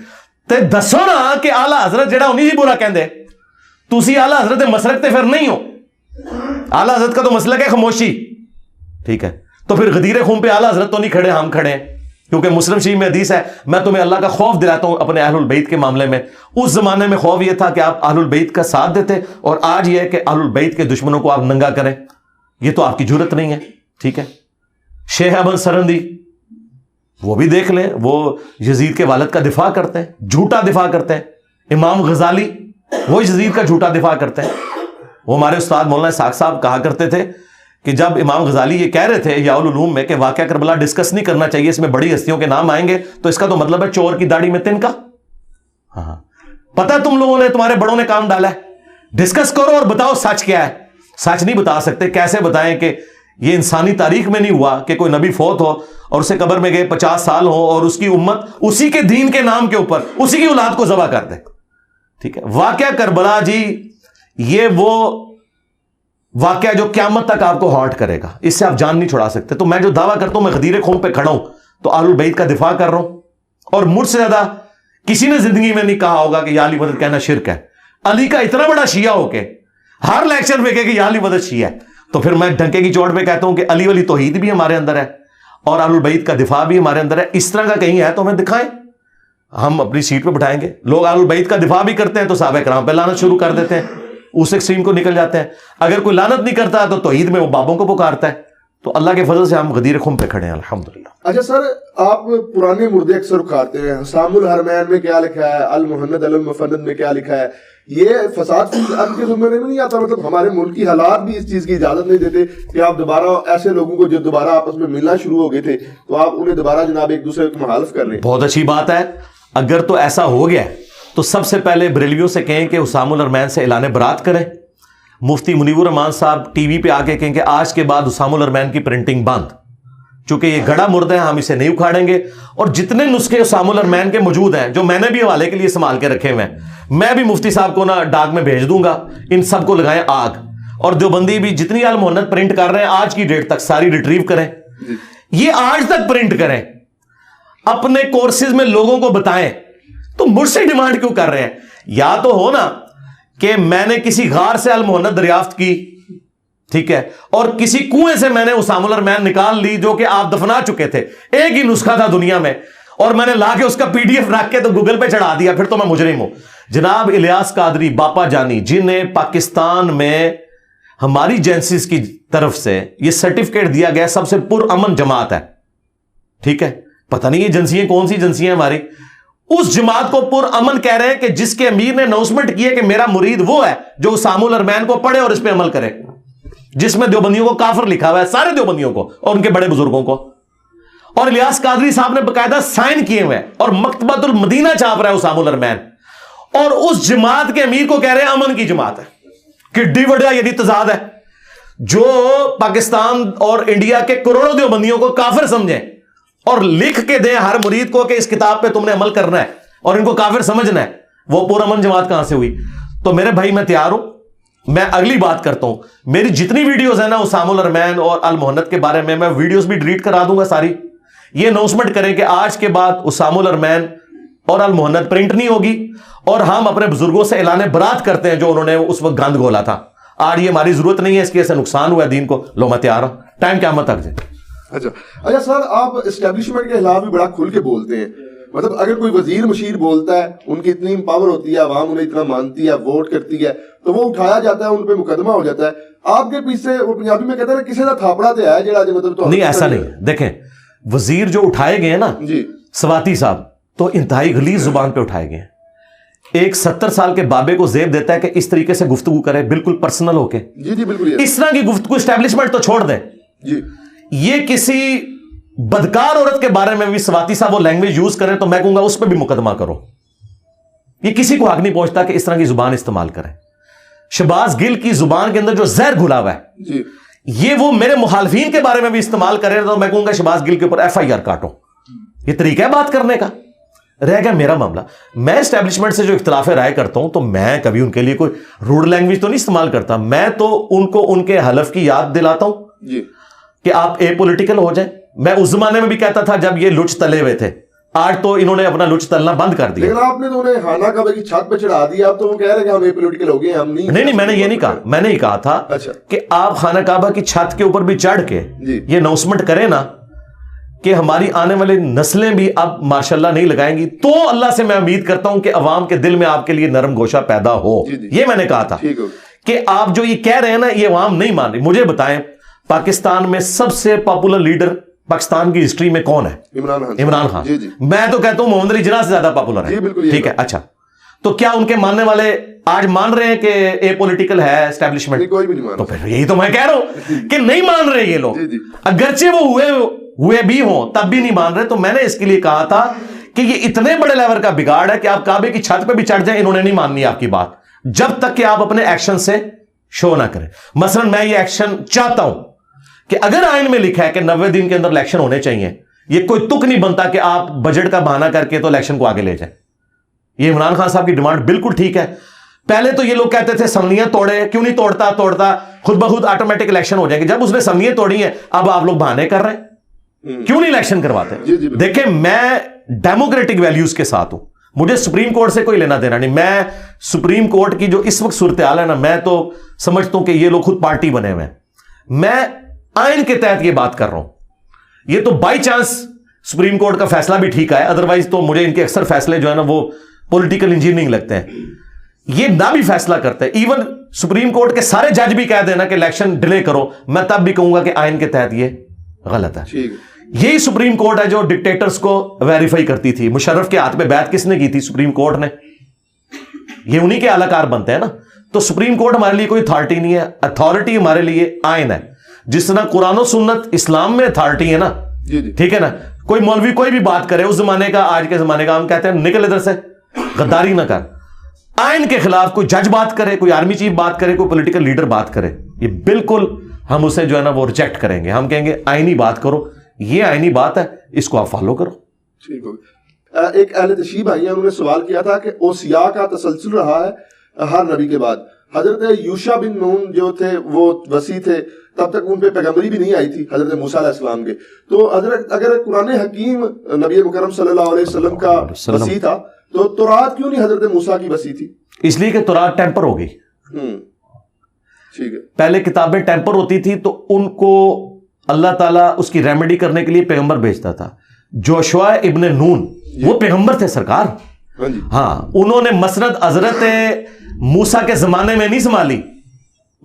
[SPEAKER 2] تو دسو نا کہ اعلیٰ حضرت جڑا انہیں ہی برا کہہ دے, تسی اعلیٰ حضرت مسلک تے پھر نہیں ہو. اعلیٰ حضرت کا تو مسلک ہے خاموشی, ٹھیک ہے, تو پھر غدیر خون پہ اعلیٰ حضرت تو نہیں کھڑے, ہم کھڑے ہیں. کیونکہ مسلم شریف میں حدیث ہے میں تمہیں اللہ کا خوف دلاتا ہوں اپنے اہل البیت کے معاملے میں. اس زمانے میں خوف یہ تھا کہ آپ اہل البیت کا ساتھ دیتے, اور آج یہ ہے کہ اہل البیت کے دشمنوں کو آپ ننگا کریں. یہ تو آپ کی جرت نہیں ہے. ٹھیک ہے, شیخ احمد سرندی وہ بھی دیکھ لیں, وہ یزید کے والد کا دفاع کرتے ہیں, جھوٹا دفاع کرتے ہیں. امام غزالی وہ یزید کا جھوٹا دفاع کرتے ہیں. وہ ہمارے استاد مولانا اسحاق صاحب کہا کرتے تھے کہ جب امام غزالی یہ کہہ رہے تھے احیاء العلوم میں کہ واقعہ کربلا ڈسکس نہیں کرنا چاہیے, اس میں بڑی ہستیوں کے نام آئیں گے, تو اس کا تو مطلب ہے چور کی داڑھی میں تنکا. ہاں پتہ تم لوگوں نے, تمہارے بڑوں نے کام ڈالا ہے, ڈسکس کرو اور بتاؤ سچ کیا ہے. سچ نہیں بتا سکتے, کیسے بتائیں کہ یہ انسانی تاریخ میں نہیں ہوا کہ کوئی نبی فوت ہو اور اسے قبر میں گئے 50 سال ہو اور اس کی امت اسی کے دین کے نام کے اوپر اسی کی اولاد کو ذبح کر دے. ٹھیک ہے, واقعہ کربلا جی یہ وہ واقعہ جو قیامت تک آپ کو ہانٹ کرے گا, اس سے آپ جان نہیں چھڑا سکتے. تو میں جو دعویٰ کرتا ہوں میں غدیر خون پہ کھڑا ہوں تو اہل البیت کا دفاع کر رہا ہوں, اور مجھ سے زیادہ کسی نے زندگی میں نہیں کہا ہوگا کہ یا علی مدد کہنا شرک ہے. علی کا اتنا بڑا شیعہ ہو کے ہر لیکچر میں کہے کہ یا علی مدد شیعہ ہے, تو پھر میں ڈنکے کی چوٹ پہ کہتا ہوں کہ علی ولی توحید بھی ہمارے اندر ہے اور اہل البیت کا دفاع بھی ہمارے اندر ہے. اس طرح کا کہیں ہے تو ہمیں دکھائیں, ہم اپنی سیٹ پہ بٹھائیں گے. لوگ اہل البیت کا دفاع بھی کرتے ہیں تو صحابہ کرام پہ لعنت شروع کر دیتے ہیں, اس ایکسٹریم کو نکل جاتے ہیں. اگر کوئی لعنت نہیں کرتا تو توحید میں وہ بابوں کو پکارتا ہے. تو اللہ کے فضل سے ہم غدیر خم پہ کھڑے ہیں الحمدللہ.
[SPEAKER 1] اچھا سر, آپ پرانے مردے اکثر اکھاڑتے ہیں, حسام الحرمین میں کیا لکھا ہے, المہند المفند میں کیا لکھا ہے. یہ فساد اب کے زمانے میں نہیں آتا, مطلب ہمارے ملک کی حالات بھی اس چیز کی اجازت نہیں دیتے کہ آپ دوبارہ ایسے لوگوں کو جو دوبارہ آپس میں ملنا شروع ہو گئے تھے تو آپ انہیں دوبارہ جناب ایک دوسرے کو مخالف کر رہے ہیں.
[SPEAKER 2] بہت اچھی بات ہے. اگر تو ایسا ہو گیا تو سب سے پہلے بریلویوں سے کہیں کہ حسام الحرمین سے اعلان برات کریں. مفتی منیب الرحمان صاحب ٹی وی پہ آ کے کہیں کہ آج کے بعد حسام الحرمین کی پرنٹنگ بند, چونکہ یہ گڑا مردہ ہے ہم اسے نہیں اکھاڑیں گے. اور جتنے نسخے اسامہ الارمین کے موجود ہیں جو میں نے بھی حوالے کے لیے استعمال کے رکھے ہوئے ہیں میں بھی مفتی صاحب کو نا ڈاک میں بھیج دوں گا, ان سب کو لگائیں آگ. اور دیوبندی بھی جتنی المحنت پرنٹ کر رہے ہیں آج کی ڈیٹ تک ساری ریٹریو کریں, یہ آج تک پرنٹ کریں, اپنے کورسز میں لوگوں کو بتائیں. تو مجھ سے ڈیمانڈ کیوں کر رہے ہیں؟ یا تو ہو نا کہ میں نے کسی غار سے المحنت دریافت کی, ٹھیک ہے, اور کسی کنویں سے میں نے اسامہ الارمین نکال لی جو کہ آپ دفنا چکے تھے, ایک ہی نسخہ تھا دنیا میں, اور میں نے لا کے اس کا PDF رکھ کے تو گوگل پہ چڑھا دیا, پھر تو میں مجرم ہوں. جناب الیاس قادری باپا جانی جنہیں پاکستان میں ہماری ایجنسیز کی طرف سے یہ سرٹیفکیٹ دیا گیا سب سے پرامن جماعت ہے, ٹھیک ہے, پتہ نہیں یہ ایجنسیاں کون سی ایجنسیاں ہماری, اس جماعت کو پرامن کہہ رہے ہیں کہ جس کے امیر نے اناؤنسمنٹ کی ہے کہ میرا مرید وہ ہے جو اسامہ الارمین کو پڑھے اور اس پہ عمل کرے, جس میں دیوبندیوں کو کافر لکھا ہوا ہے, سارے دیوبندیوں کو اور ان کے بڑے بزرگوں کو. اور الیاس قادری صاحب نے باقاعدہ سائن کیے ہوئے اور مکتبۃ المدینہ چھاپ رہا ہے اسامہ الارمین, اور اس جماعت کے امیر کو کہہ رہے ہیں امن کی جماعت ہے. کڈی وڈیا یہ تضاد ہے, جو پاکستان اور انڈیا کے کروڑوں دیوبندیوں کو کافر سمجھیں اور لکھ کے دیں ہر مرید کو کہ اس کتاب پہ تم نے عمل کرنا ہے اور ان کو کافر سمجھنا ہے, وہ پرامن جماعت کہاں سے ہوئی؟ تو میرے بھائی میں تیار ہوں, میں اگلی بات کرتا ہوں. میری جتنی ویڈیوز ہیں نا اسامہ الارمین اور المحنت کے بارے میں ویڈیوز بھی ڈیلیٹ کرا دوں گا ساری. یہ اناؤنسمنٹ کریں کہ آج کے بعد اسامہ الارمین اور المحنت پرنٹ نہیں ہوگی, اور ہم اپنے بزرگوں سے اعلان برات کرتے ہیں جو انہوں نے اس وقت گند گھولا تھا. آج یہ ہماری ضرورت نہیں ہے, اس کی سے نقصان ہوا ہے دین کو. لو میں تیار ہوں, ٹائم قیامت تک جائے.
[SPEAKER 1] اچھا سر, آپ اسٹیبلشمنٹ کے خلاف بھی بڑا کھل کے بولتے ہیں. مطلب اگر کوئی وزیر مشیر بولتا ہے, ان کی اتنی پاور ہوتی ہے, عوام انہیں اتنا مانتی ہے, ووٹ کرتی ہے, تو وہ اٹھایا جاتا ہے, ان پہ مقدمہ ہو جاتا ہے. آپ کے پیچھے وہ پنجابی میں کہتے ہیں کسی کا تھاپڑا تے ہے جڑا مطلب
[SPEAKER 2] نہیں, ایسا نہیں. دیکھیں وزیر جو اٹھائے گئے نا
[SPEAKER 1] جی
[SPEAKER 2] سواتی صاحب, تو انتہائی غلیظ زبان پہ اٹھائے گئے. ایک 70 سال کے بابے کو زیب دیتا ہے کہ اس طریقے سے گفتگو کرے, بالکل پرسنل ہو کے.
[SPEAKER 1] جی جی بالکل.
[SPEAKER 2] اس طرح کی گفتگو اسٹیبلشمنٹ تو چھوڑ دیں.
[SPEAKER 1] جی
[SPEAKER 2] یہ کسی بدکار عورت کے بارے میں بھی سواتی صاحب وہ لینگویج یوز کریں تو میں کہوں گا اس پہ بھی مقدمہ کرو. یہ کسی کو حق نہیں پہنچتا کہ اس طرح کی زبان استعمال کریں. شہباز گل کی زبان کے اندر جو زہر گھلا ہوا ہے
[SPEAKER 1] جی,
[SPEAKER 2] یہ وہ میرے مخالفین کے بارے میں بھی استعمال کرے تو میں کہوں گا شہباز گل کے اوپر FIR کاٹو. یہ طریقہ ہے بات کرنے کا. رہ گیا میرا معاملہ, میں اسٹیبلشمنٹ سے جو اختلاف رائے کرتا ہوں تو میں کبھی ان کے لیے کوئی روڈ لینگویج تو نہیں استعمال کرتا. میں تو ان کو ان کے حلف کی یاد دلاتا ہوں
[SPEAKER 1] جی
[SPEAKER 2] کہ آپ اے پولیٹیکل ہو جائیں. میں اس زمانے میں بھی کہتا تھا جب یہ لچ تلے ہوئے تھے, آج تو انہوں نے اپنا لچ تلنا بند کر دیا.
[SPEAKER 1] لیکن آپ نے تو انہیں خانہ کعبہ کی چھت پہ چڑھا دیا, آپ تو وہ کہہ رہے ہیں کہ ہم اے پولیٹیکل ہو گئے, ہم نہیں. میں نے یہ نہیں کہا, میں نے یہ کہا تھا کہ آپ خانہ کعبہ کی چھت کے اوپر بھی چڑھ کے یہ اناؤنسمنٹ کریں نا کہ ہماری آنے والی نسلیں بھی اب ماشاءاللہ نہیں لگائیں گی, تو اللہ سے میں امید کرتا ہوں کہ عوام کے دل میں آپ کے لیے نرم گوشہ پیدا ہو. یہ میں نے کہا تھا کہ آپ جو یہ کہہ رہے ہیں نا یہ عوام نہیں مان رہی. مجھے بتائیں پاکستان میں سب سے پاپولر لیڈر پاکستان کی ہسٹری میں کون ہے؟ عمران خان. میں تو کہتا ہوں محمد علی جناح سے زیادہ پاپولر ہے. ٹھیک ہے, اچھا تو کیا ان کے ماننے والے آج مان رہے ہیں کہ اے پولیٹیکل ہے اسٹیبلشمنٹ؟ کوئی بھی نہیں مان.
[SPEAKER 2] تو پھر یہی تو میں کہہ رہا ہوں کہ نہیں مان رہے یہ لوگ, اگرچہ وہ ہوئے بھی ہوں تب بھی نہیں مان رہے. تو میں نے اس کے لیے کہا تھا کہ یہ اتنے بڑے لیول کا بگاڑ ہے کہ آپ کعبے کی چھت پہ بھی چڑھ جائیں, انہوں نے نہیں ماننی آپ کی بات جب تک کہ آپ اپنے ایکشن سے شو نہ کریں. مثلا میں یہ ایکشن چاہتا ہوں کہ اگر آئین میں لکھا ہے کہ 90 دن کے اندر الیکشن ہونے چاہیے, یہ کوئی تک نہیں بنتا کہ آپ بجٹ کا بہانہ کر کے تو الیکشن کو آگے لے جائیں. یہ عمران خان صاحب کی ڈیمانڈ بالکل ٹھیک ہے. پہلے تو یہ لوگ کہتے تھے اسمبلیاں توڑے, کیوں نہیں توڑتا خود بخود آٹومیٹک الیکشن ہو جائیں گے. جب اس نے اسمبلیاں توڑی ہیں اب آپ لوگ بہانے کر رہے ہیں, کیوں نہیں الیکشن کرواتے؟ دیکھیں میں ڈیموکریٹک ویلیوز کے ساتھ ہوں, مجھے سپریم کورٹ سے کوئی لینا دینا نہیں. میں سپریم کورٹ کی جو اس وقت صورتحال ہے نا, میں تو سمجھتا ہوں کہ یہ لوگ خود پارٹی بنے ہوئے ہیں. میں آئین کے تحت یہ بات کر رہا ہوں. یہ تو بائی چانس سپریم کورٹ کا فیصلہ بھی ٹھیک ہے, ادروائز تو مجھے ان کے اکثر فیصلے جو ہے نا وہ پولیٹیکل انجینئرنگ لگتے ہیں. یہ نہ بھی فیصلہ کرتے ہیں, ایون سپریم کورٹ کے سارے جج بھی کہہ دینا کہ الیکشن ڈیلے کرو, میں تب بھی کہوں گا کہ آئین کے تحت یہ غلط ہے. یہی سپریم کورٹ ہے جو ڈکٹیٹرز کو ویریفائی کرتی تھی. مشرف کے ہاتھ میں بیعت کس نے کی تھی؟ سپریم کورٹ نے. یہ انہی کے اعلی کار بنتے ہیں نا. تو سپریم کورٹ ہمارے لیے کوئی اتھارٹی نہیں ہے, اتھارٹی ہمارے لیے آئین ہے. جس طرح قرآن و سنت اسلام میں اتھارٹی ہے نا, ٹھیک ہے نا. کوئی مولوی کوئی بھی بات کرے اس زمانے کا آج کے زمانے کا, ہم کہتے ہیں نکل ادھر سے, غداری نہ کر. آئین کے خلاف کوئی جج بات کرے, کوئی آرمی چیف بات کرے, کوئی پولیٹیکل لیڈر بات کرے, یہ بالکل ہم اسے جو ہے نا وہ ریجیکٹ کریں گے. ہم کہیں گے آئینی بات کرو, یہ آئینی بات ہے, اس کو آپ فالو کرو.
[SPEAKER 1] ٹھیک ہو گیا. ایک اہل تشریف آئی ہیں, انہوں نے سوال کیا تھا کہ اوصیاء کا تسلسل رہا ہے ہر نبی کے بعد. حضرت یوشع بن نون جو تھے وہ وصی تھے, تب تک ان پہ پیغمبری بھی نہیں آئی تھی حضرت موسیٰ علیہ السلام کے. تو حضرت اگر قرآن حکیم نبی مکرم صلی اللہ علیہ وسلم کا وصی تھا تو تورات کیوں نہیں حضرت موسیٰ کی وصی تھی؟
[SPEAKER 2] اس لیے کہ تورات ٹیمپر ہو گئی.
[SPEAKER 1] ٹھیک ہے.
[SPEAKER 2] پہلے کتابیں ٹیمپر ہوتی تھی تو ان کو اللہ تعالیٰ اس کی ریمیڈی کرنے کے لیے پیغمبر بھیجتا تھا. جوشوا ابن نون وہ پیغمبر تھے سرکار. ہاں, انہوں نے مسند حضرت موسیٰ کے زمانے میں نہیں سنبھالی,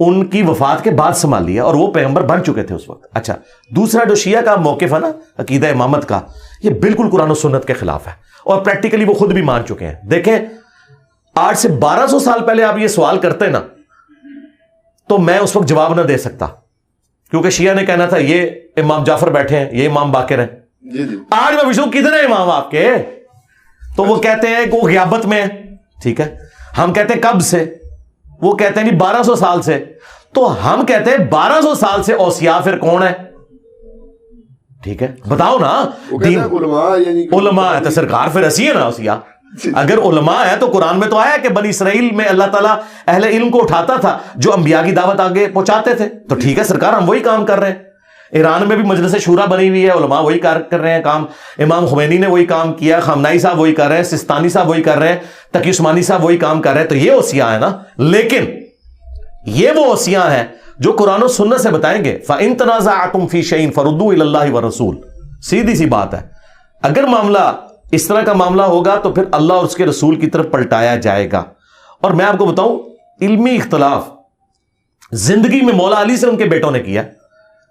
[SPEAKER 2] ان کی وفات کے بعد سنبھال لیا, اور وہ پیغمبر بن چکے تھے اس وقت. اچھا, دوسرا جو شیعہ کا موقف ہے نا عقیدہ امامت کا, یہ بالکل قرآن و سنت کے خلاف ہے, اور پریکٹیکلی وہ خود بھی مان چکے ہیں. دیکھیں, آج سے 1200 سال پہلے آپ یہ سوال کرتے نا تو میں اس وقت جواب نہ دے سکتا, کیونکہ شیعہ نے کہنا تھا یہ امام جعفر بیٹھے ہیں, یہ امام باقر ہیں. آج میں پوچھوں کتنے امام آپ کے, تو وہ کہتے ہیں کہ وہ غیابت میں ہے. ٹھیک ہے, ہم کہتے ہیں کب سے, وہ کہتے ہیں نہیں 1200 سال سے. تو ہم کہتے ہیں 1200 سال سے اوصیاء پھر کون ہے؟ ٹھیک ہے, بتاؤ نا. علماء ہے تو سرکار پھر اسی ہے نا اوصیاء. اگر علماء ہے تو قرآن میں تو آیا کہ بنی اسرائیل میں اللہ تعالیٰ اہل علم کو اٹھاتا تھا جو انبیاء کی دعوت آگے پہنچاتے تھے. تو ٹھیک ہے سرکار, ہم وہی کام کر رہے ہیں. ایران میں بھی مجلس شورا بنی ہوئی ہے, علماء وہی کر رہے ہیں کام. امام خمینی نے وہی کام کیا, خامنائی صاحب وہی کر رہے ہیں, سستانی صاحب وہی کر رہے ہیں, تقی عثمانی صاحب وہی کام کر رہے ہیں. تو یہ اوصیاء ہے نا. لیکن یہ وہ اوصیاء ہیں جو قرآن و سنت سے بتائیں گے فَإِن تَنَازَعْتُمْ فِي شَيْءٍ فَرُدُّوهُ إِلَى اللَّهِ وَالرَّسُولِ. سیدھی سی بات ہے, اگر معاملہ اس طرح کا معاملہ ہوگا تو پھر اللہ اور اس کے رسول کی طرف پلٹایا جائے گا. اور میں آپ کو بتاؤں, علمی اختلاف زندگی میں مولا علی سے ان کے بیٹوں نے کیا.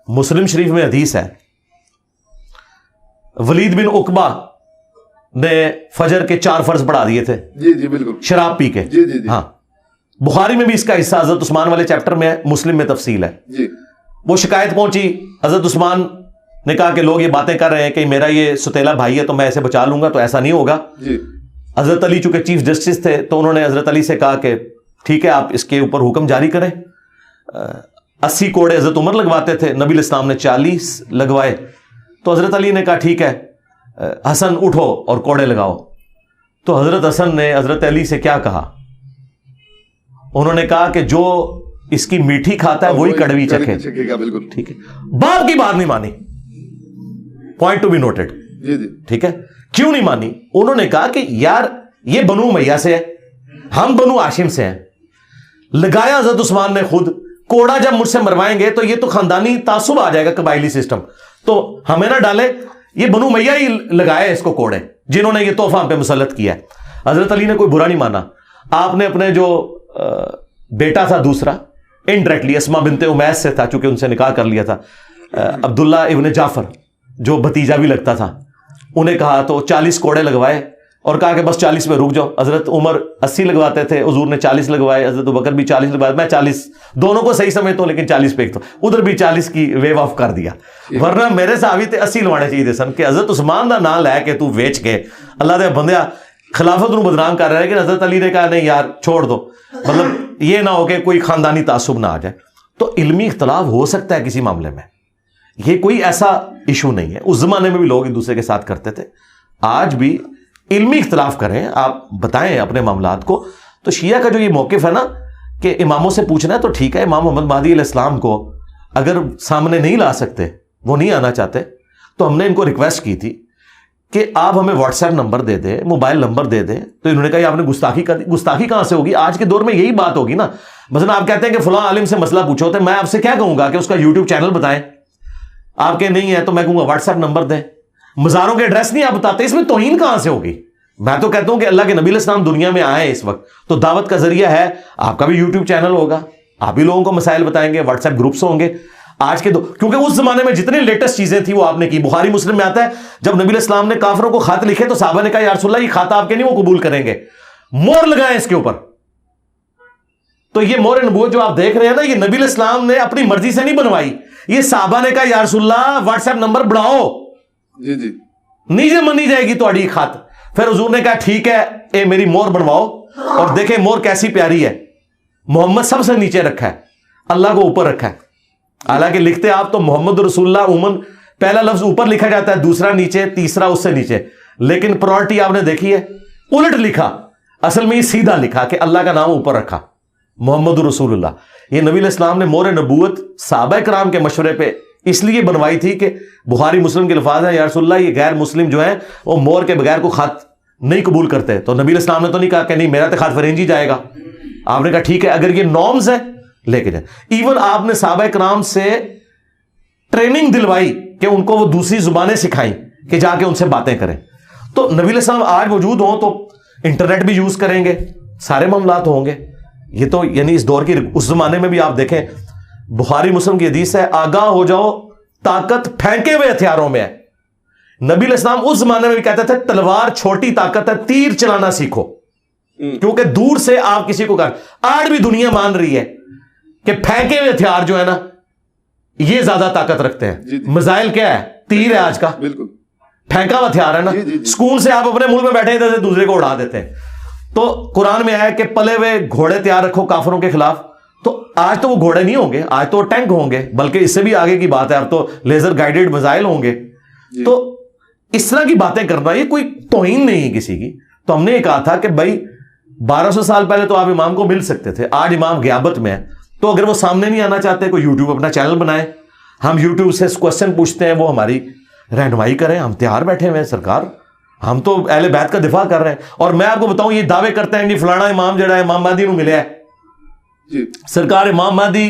[SPEAKER 2] مسلم شریف میں حدیث ہے, ولید بن عقبہ نے فجر کے 4 فرض پڑھا دیے تھے.
[SPEAKER 1] جی جی بالکل,
[SPEAKER 2] شراب پی کے.
[SPEAKER 1] جی جی جی.
[SPEAKER 2] ہاں, بخاری میں بھی اس کا حصہ حضرت عثمان والے چیپٹر میں ہے, مسلم میں تفصیل ہے.
[SPEAKER 1] جی.
[SPEAKER 2] وہ شکایت پہنچی, حضرت عثمان نے کہا کہ لوگ یہ باتیں کر رہے ہیں کہ میرا یہ ستیلا بھائی ہے تو میں ایسے بچا لوں گا, تو ایسا نہیں ہوگا.
[SPEAKER 1] جی.
[SPEAKER 2] حضرت علی چونکہ چیف جسٹس تھے تو انہوں نے حضرت علی سے کہا کہ ٹھیک ہے آپ اس کے اوپر حکم جاری کریں. 80 کوڑے حضرت عمر لگواتے تھے, نبی الاسلام نے 40 لگوائے. تو حضرت علی نے کہا ٹھیک ہے حسن اٹھو اور کوڑے لگاؤ. تو حضرت حسن نے حضرت علی سے کیا کہا, انہوں نے کہا کہ جو اس کی میٹھی کھاتا ہے وہی کڑوی چکھے.
[SPEAKER 1] بالکل
[SPEAKER 2] ٹھیک ہے, باپ کی بات نہیں مانی. Point to be noted.
[SPEAKER 1] جی جی.
[SPEAKER 2] ٹھیک ہے, کیوں نہیں مانی؟ انہوں نے کہا کہ یار یہ بنو امیہ سے ہے, ہم بنو ہاشم سے ہیں. لگایا حضرت عثمان نے خود. کوڑا جب مجھ سے مروائیں گے تو یہ تو خاندانی تعصب آ جائے گا, قبائلی سسٹم, تو ہمیں نہ ڈالے. یہ بنو امیہ ہی لگائے اس کو کوڑے, جنہوں نے یہ تحفہ ہم پہ مسلط کیا ہے. حضرت علی نے کوئی برا نہیں مانا. آپ نے اپنے جو بیٹا تھا دوسرا, انڈائریکٹلی اسما بنت امیس سے تھا چونکہ ان سے نکاح کر لیا تھا, عبداللہ ابن جعفر جو بھتیجا بھی لگتا تھا, انہیں کہا تو 40 کوڑے لگوائے اور کہا کہ بس 40 میں رک جاؤ. حضرت عمر 80 لگواتے تھے, حضور نے 40 لگوائے, حضرت بکر بھی 40 لگوائے, میں 40 دونوں کو صحیح سمجھتا ہوں لیکن 40 پہ ایک تو ادھر بھی 40 کی ویو آف کر دیا. ورنہ میرے صحابی تے 80 لوانے چاہیے سن کہ حضرت عثمان دا نام لے کے تو ویچ کے اللہ دے بندیا خلافت نو بدنام کر رہا ہے. لیکن حضرت علی نے کہا نہیں یار چھوڑ دو, مطلب یہ نہ ہو کہ کوئی خاندانی تعصب نہ آ جائے. تو علمی اختلاف ہو سکتا ہے کسی معاملے میں, یہ کوئی ایسا ایشو نہیں ہے. اس زمانے میں بھی لوگ ایک دوسرے کے ساتھ کرتے تھے, آج بھی علمی اختلاف کریں, آپ بتائیں اپنے معاملات کو. تو شیعہ کا جو یہ موقف ہے نا کہ اماموں سے پوچھنا ہے تو ٹھیک ہے, امام محمد مہدی علیہ السلام کو اگر سامنے نہیں لا سکتے, وہ نہیں آنا چاہتے, تو ہم نے ان کو ریکویسٹ کی تھی کہ آپ ہمیں واٹس ایپ نمبر دے دیں, موبائل نمبر دے دیں. تو انہوں نے کہا آپ نے گستاخی کر دی. گستاخی کہاں سے ہوگی؟ آج کے دور میں یہی بات ہوگی نا. مثلا آپ کہتے ہیں کہ فلاں عالم سے مسئلہ پوچھو, تو میں آپ سے کیا کہوں گا کہ اس کا یوٹیوب چینل بتائیں. آپ کے نہیں ہے تو میں کہوں گا واٹس ایپ نمبر دیں. مزاروں کے ایڈریس نہیں آپ بتاتے, اس میں توہین کہاں سے ہوگی؟ میں تو کہتا ہوں کہ اللہ کے نبی علیہ السلام دنیا میں آئے اس وقت تو دعوت کا ذریعہ ہے. آپ کا بھی یوٹیوب چینل ہوگا, آپ بھی لوگوں کو مسائل بتائیں گے, واٹس ایپ گروپس ہوں گے. آج کے کیونکہ اس زمانے میں جتنے لیٹسٹ چیزیں تھیں وہ آپ نے کی. بخاری مسلم میں آتا ہے جب نبی علیہ السلام نے کافروں کو خط لکھے تو صحابہ نے کہا یا رسول اللہ یہ خط آپ کے نہیں, وہ قبول کریں گے, مور لگائیں اس کے اوپر. تو یہ مور نبوت جو آپ دیکھ رہے ہیں نا, یہ نبی علیہ السلام نے اپنی مرضی سے نہیں بنوائی. یہ صحابہ نے کہا یا رسول اللہ واٹس ایپ نمبر بڑھاؤ,
[SPEAKER 1] جی جی
[SPEAKER 2] نیچے منی جائے گی تہاڈی خط. پھر حضور نے کہا ٹھیک ہے اے میری مور بنواؤ, اور دیکھیں مور کیسی پیاری ہے. محمد سب سے نیچے رکھا ہے, اللہ کو اوپر رکھا ہے. حالانکہ لکھتے آپ تو محمد رسول اللہ عموماً پہلا لفظ اوپر لکھا جاتا ہے, دوسرا نیچے, تیسرا اس سے نیچے, لیکن پرائورٹی آپ نے دیکھی ہے, الٹ لکھا. اصل میں یہ سیدھا لکھا کہ اللہ کا نام اوپر رکھا, محمد رسول اللہ. یہ نبی علیہ السلام نے مور نبوت صحابہ کرام کے مشورے پہ اس لیے بنوائی تھی کہ بخاری مسلم کے الفاظ ہیں, یا رسول اللہ یہ غیر مسلم جو ہیں وہ مور کے بغیر کو خط نہیں قبول کرتے. تو نبی علیہ السلام نے تو نہیں کہا کہ نہیں میرا تو خط فرنجی جائے گا. آپ نے کہا ٹھیک ہے اگر یہ نارمز ہے لے کے جائیں. ایون آپ نے صحابہ کرام سے ٹریننگ دلوائی کہ ان کو وہ دوسری زبانیں سکھائیں کہ جا کے ان سے باتیں کریں. تو نبی علیہ السلام آج موجود ہوں تو انٹرنیٹ بھی یوز کریں گے, سارے معاملات ہوں گے. یہ تو یعنی اس دور کی, اس زمانے میں بھی آپ دیکھیں بخاری مسلم کی حدیث ہے, آگاہ ہو جاؤ طاقت پھینکے ہوئے ہتھیاروں میں ہے. نبی علیہ السلام اس زمانے میں بھی کہتے تھے تلوار چھوٹی طاقت ہے, تیر چلانا سیکھو, کیونکہ دور سے آپ کسی کو کر. آج بھی دنیا مان رہی ہے کہ پھینکے ہوئے ہتھیار جو ہے نا یہ زیادہ طاقت رکھتے ہیں. میزائل کیا ہے؟ تیر ہے آج کا, بالکل پھینکا ہوا ہتھیار ہے نا. سکون سے آپ اپنے ملک میں بیٹھے ادھر سے دوسرے کو اڑا دیتے ہیں. تو قرآن میں آیا کہ پلے ہوئے گھوڑے تیار رکھو کافروں کے خلاف. تو آج تو وہ گھوڑے نہیں ہوں گے, آج تو وہ ٹینک ہوں گے, بلکہ اس سے بھی آگے کی بات ہے, اب تو لیزر گائیڈڈ میزائل ہوں گے. تو اس طرح کی باتیں کرنا یہ کوئی توہین نہیں ہے کسی کی. تو ہم نے یہ کہا تھا کہ بھائی 1200 سال پہلے تو آپ امام کو مل سکتے تھے, آج امام غیابت میں ہے, تو اگر وہ سامنے نہیں آنا چاہتے کوئی یوٹیوب اپنا چینل بنائے, ہم یوٹیوب سے کوشچن پوچھتے ہیں, وہ ہماری رہنمائی کریں. ہم تیار بیٹھے ہوئے ہیں سرکار, ہم تو اہل بیت کا دفاع کر رہے ہیں. اور میں آپ کو بتاؤں یہ دعوے کرتے ہیں کہ فلانا امام جڑا ہے امام مہدی نو ملیا ہے. سرکار امام مہدی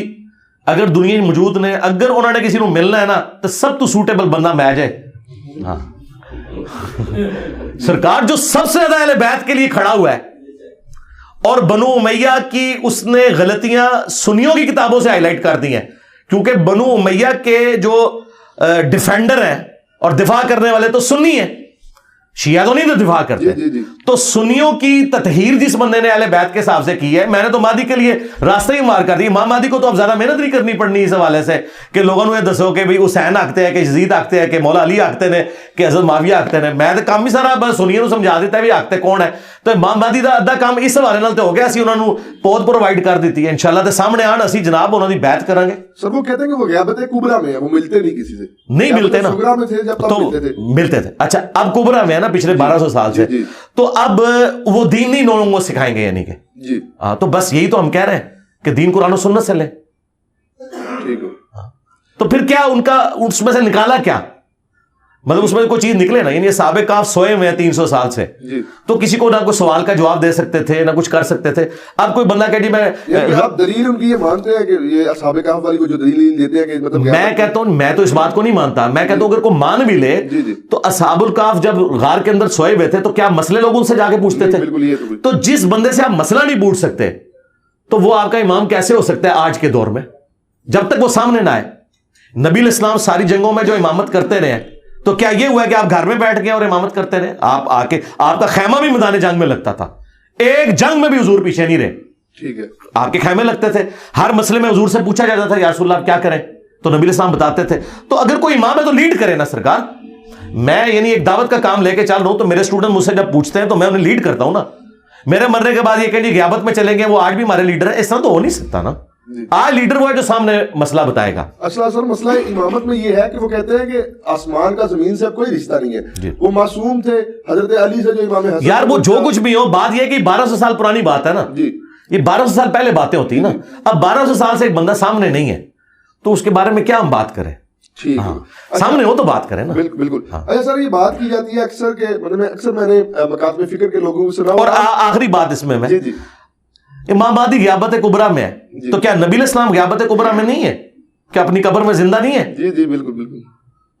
[SPEAKER 2] اگر دنیا موجود نے, اگر انہوں نے کسی نو ملنا ہے نا تو سب تو سوٹیبل بندہ میں جائے. ہاں سرکار جو سب سے زیادہ اہل بیت کے لیے کھڑا ہوا ہے, اور بنو امیہ کی اس نے غلطیاں سنیوں کی کتابوں سے ہائی لائٹ کر دی ہیں, کیونکہ بنو امیہ کے جو ڈیفینڈر ہیں اور دفاع کرنے والے تو سنی ہیں, شیعہ تو نہیں تو دفاع کرتے. تو سنیوں کی تطہیر جس بندے نے اہل بیت کے حساب سے کی ہے, میں نے تو مہدی کے لیے راستہ ہی مار کر دی. امام مہدی کو تو اب زیادہ محنت نہیں کرنی پڑنی اس حوالے سے کہ لوگوں نے دسو کہ بھائی حسین آکتے ہیں, کہ یزید آکتے ہیں, کہ مولا علی آکتے ہیں, کہ حضرت معاویہ آکتے ہیں. میں تو کام بھی سارا بس سنیوں کو سمجھا دیتا ہے بھی آکتے کون ہے. تو امام مہدی دا ادھا کام اس حوالے نال تے ہو گیا, اسی انہاں نو پود پرووائڈ کر دیتی ہے. انشاءاللہ تے سامنے آن اسی جناب انہاں دی بیعت کریں گے.
[SPEAKER 1] سر وہ کہتے ہیں کہ وہ غیابت کبریٰ میں ہے, وہ ملتے نہیں کسی سے,
[SPEAKER 2] نہیں ملتے نا,
[SPEAKER 1] صغریٰ میں تھے جب تک
[SPEAKER 2] ملتے تھے. اچھا اب کبریٰ میں ہے نا پچھلے 1200 سال سے, تو اب وہ دین نہیں لوگوں کو سکھائیں گے, یعنی کہ تو بس یہی تو ہم کہہ رہے ہیں کہ دین قرآن و سنت سے لیں. تو پھر کیا ان کا اس میں سے نکالا کیا, مطلب اس میں کوئی چیز نکلے نا. یعنی صحابہ کہف سوئے ہوئے ہیں 300 سال سے, تو کسی کو نہ کوئی سوال کا جواب دے سکتے تھے نہ کچھ کر سکتے تھے. اب کوئی بندہ کہ جی میں
[SPEAKER 1] آپ دلیل ان کی یہ مانتے ہیں کہ یہ اصحاب کہف والی کو جو دلیل دیتے ہیں کہ مطلب,
[SPEAKER 2] میں کہتا ہوں میں تو اس بات کو نہیں مانتا. میں کہتا ہوں اگر کوئی مان بھی لے تو اصحاب الکہف جب غار کے اندر سوئے ہوئے تھے تو کیا مسئلے لوگ ان سے جا کے پوچھتے تھے؟ تو جس بندے سے آپ مسئلہ نہیں پوچھ سکتے تو وہ آپ کا امام کیسے ہو سکتا ہے آج کے دور میں, جب تک وہ سامنے نہ آئے. نبی علیہ السلام ساری جنگوں میں جو امامت کرتے رہے, تو کیا یہ ہوا ہے کہ آپ گھر میں بیٹھ گئے اور امامت کرتے رہے؟ آپ آ کے آپ کا خیمہ بھی میدان جنگ میں لگتا تھا, ایک جنگ میں بھی حضور پیچھے نہیں رہے. ٹھیک ہے, آپ کے خیمے لگتے تھے, ہر مسئلے میں حضور سے پوچھا جاتا تھا یا رسول اللہ آپ کیا کریں, تو نبی علیہ السلام بتاتے تھے. تو اگر کوئی امام ہے تو لیڈ کرے نا سرکار. میں یعنی ایک دعوت کا کام لے کے چل رہا ہوں, تو میرے اسٹوڈنٹ مجھ سے جب پوچھتے ہیں تو میں انہیں لیڈ کرتا ہوں نا. میرے مرنے کے بعد یہ کہ جی غیابت میں چلیں گے, وہ آج بھی ہمارے لیڈر ہیں, اس طرح تو ہو نہیں سکتا نا. آج لیڈر وہ ہے جو سامنے مسئلہ بتائے گا. اصل
[SPEAKER 1] سر مسئلہ امامت میں یہ ہے کہ وہ کہتے ہیں کہ آسمان کا زمین سے کوئی رشتہ نہیں ہے. وہ معصوم تھے حضرت علی سے, جو امام حسن,
[SPEAKER 2] یار وہ جو کچھ بھی ہو, بات یہ ہے کہ 1200 سال پرانی بات ہے نا. یہ 1200 سال پہلے باتیں ہوتی ہیں نا. اب 1200 سال سے ایک بندہ سامنے نہیں ہے تو اس کے بارے میں کیا ہم بات کریں؟ سامنے ہو تو بات کریں نا.
[SPEAKER 1] بالکل. اچھا سر یہ بات کی جاتی ہے اکثر کہ مطلب میں نے مکاتب فکر کے لوگوں سے سنا.
[SPEAKER 2] اور آخری بات اس میں امام مہدی غیابت کبریٰ میں ہے, تو کیا نبی علیہ السلام غیابت کبریٰ میں نہیں ہے؟ کیا اپنی قبر میں زندہ نہیں ہے؟
[SPEAKER 1] جی بالکل.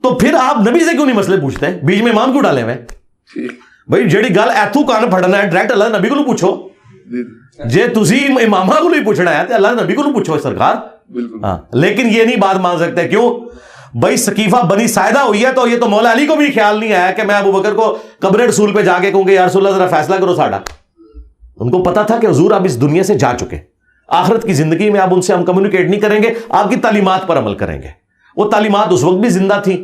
[SPEAKER 2] تو پھر آپ نبی سے کیوں نہیں مسئلے پوچھتے ہیں, بیچ میں امام کیوں ڈالے ہوئے؟ بھائی جیڑی گل ایتھو کان پھڑنا ہے ڈائریکٹ اللہ نبی کو پوچھو. جے تسی امامہ کو نہیں پوچھنا ہے تو اللہ نبی کو پوچھو سرکار. ہاں, لیکن یہ نہیں بات مان سکتے. کیوں بھائی سقیفہ بنی ساعدہ ہوئی ہے تو یہ تو مولا علی کو بھی خیال نہیں آیا کہ میں ابو بکر کو قبر رسول پہ جا کے کہوں کہ یا رسول اللہ ذرا فیصلہ کرو ساڈا. ان کو پتا تھا کہ حضور اب اس دنیا سے جا چکے, آخرت کی زندگی میں اب ان سے ہم کمیونیکیٹ نہیں کریں گے, آپ کی تعلیمات پر عمل کریں گے. وہ تعلیمات اس وقت بھی زندہ تھی,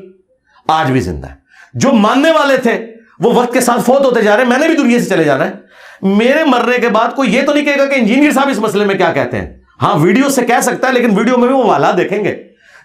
[SPEAKER 2] آج بھی زندہ ہے. جو ماننے والے تھے وہ وقت کے ساتھ فوت ہوتے جا رہے ہیں, میں نے بھی دنیا سے چلے جانا ہے. میرے مرنے کے بعد کوئی یہ تو نہیں کہے گا کہ انجینئر صاحب اس مسئلے میں کیا کہتے ہیں. ہاں ویڈیو سے کہہ سکتا ہے, لیکن ویڈیو میں بھی وہ والا دیکھیں گے.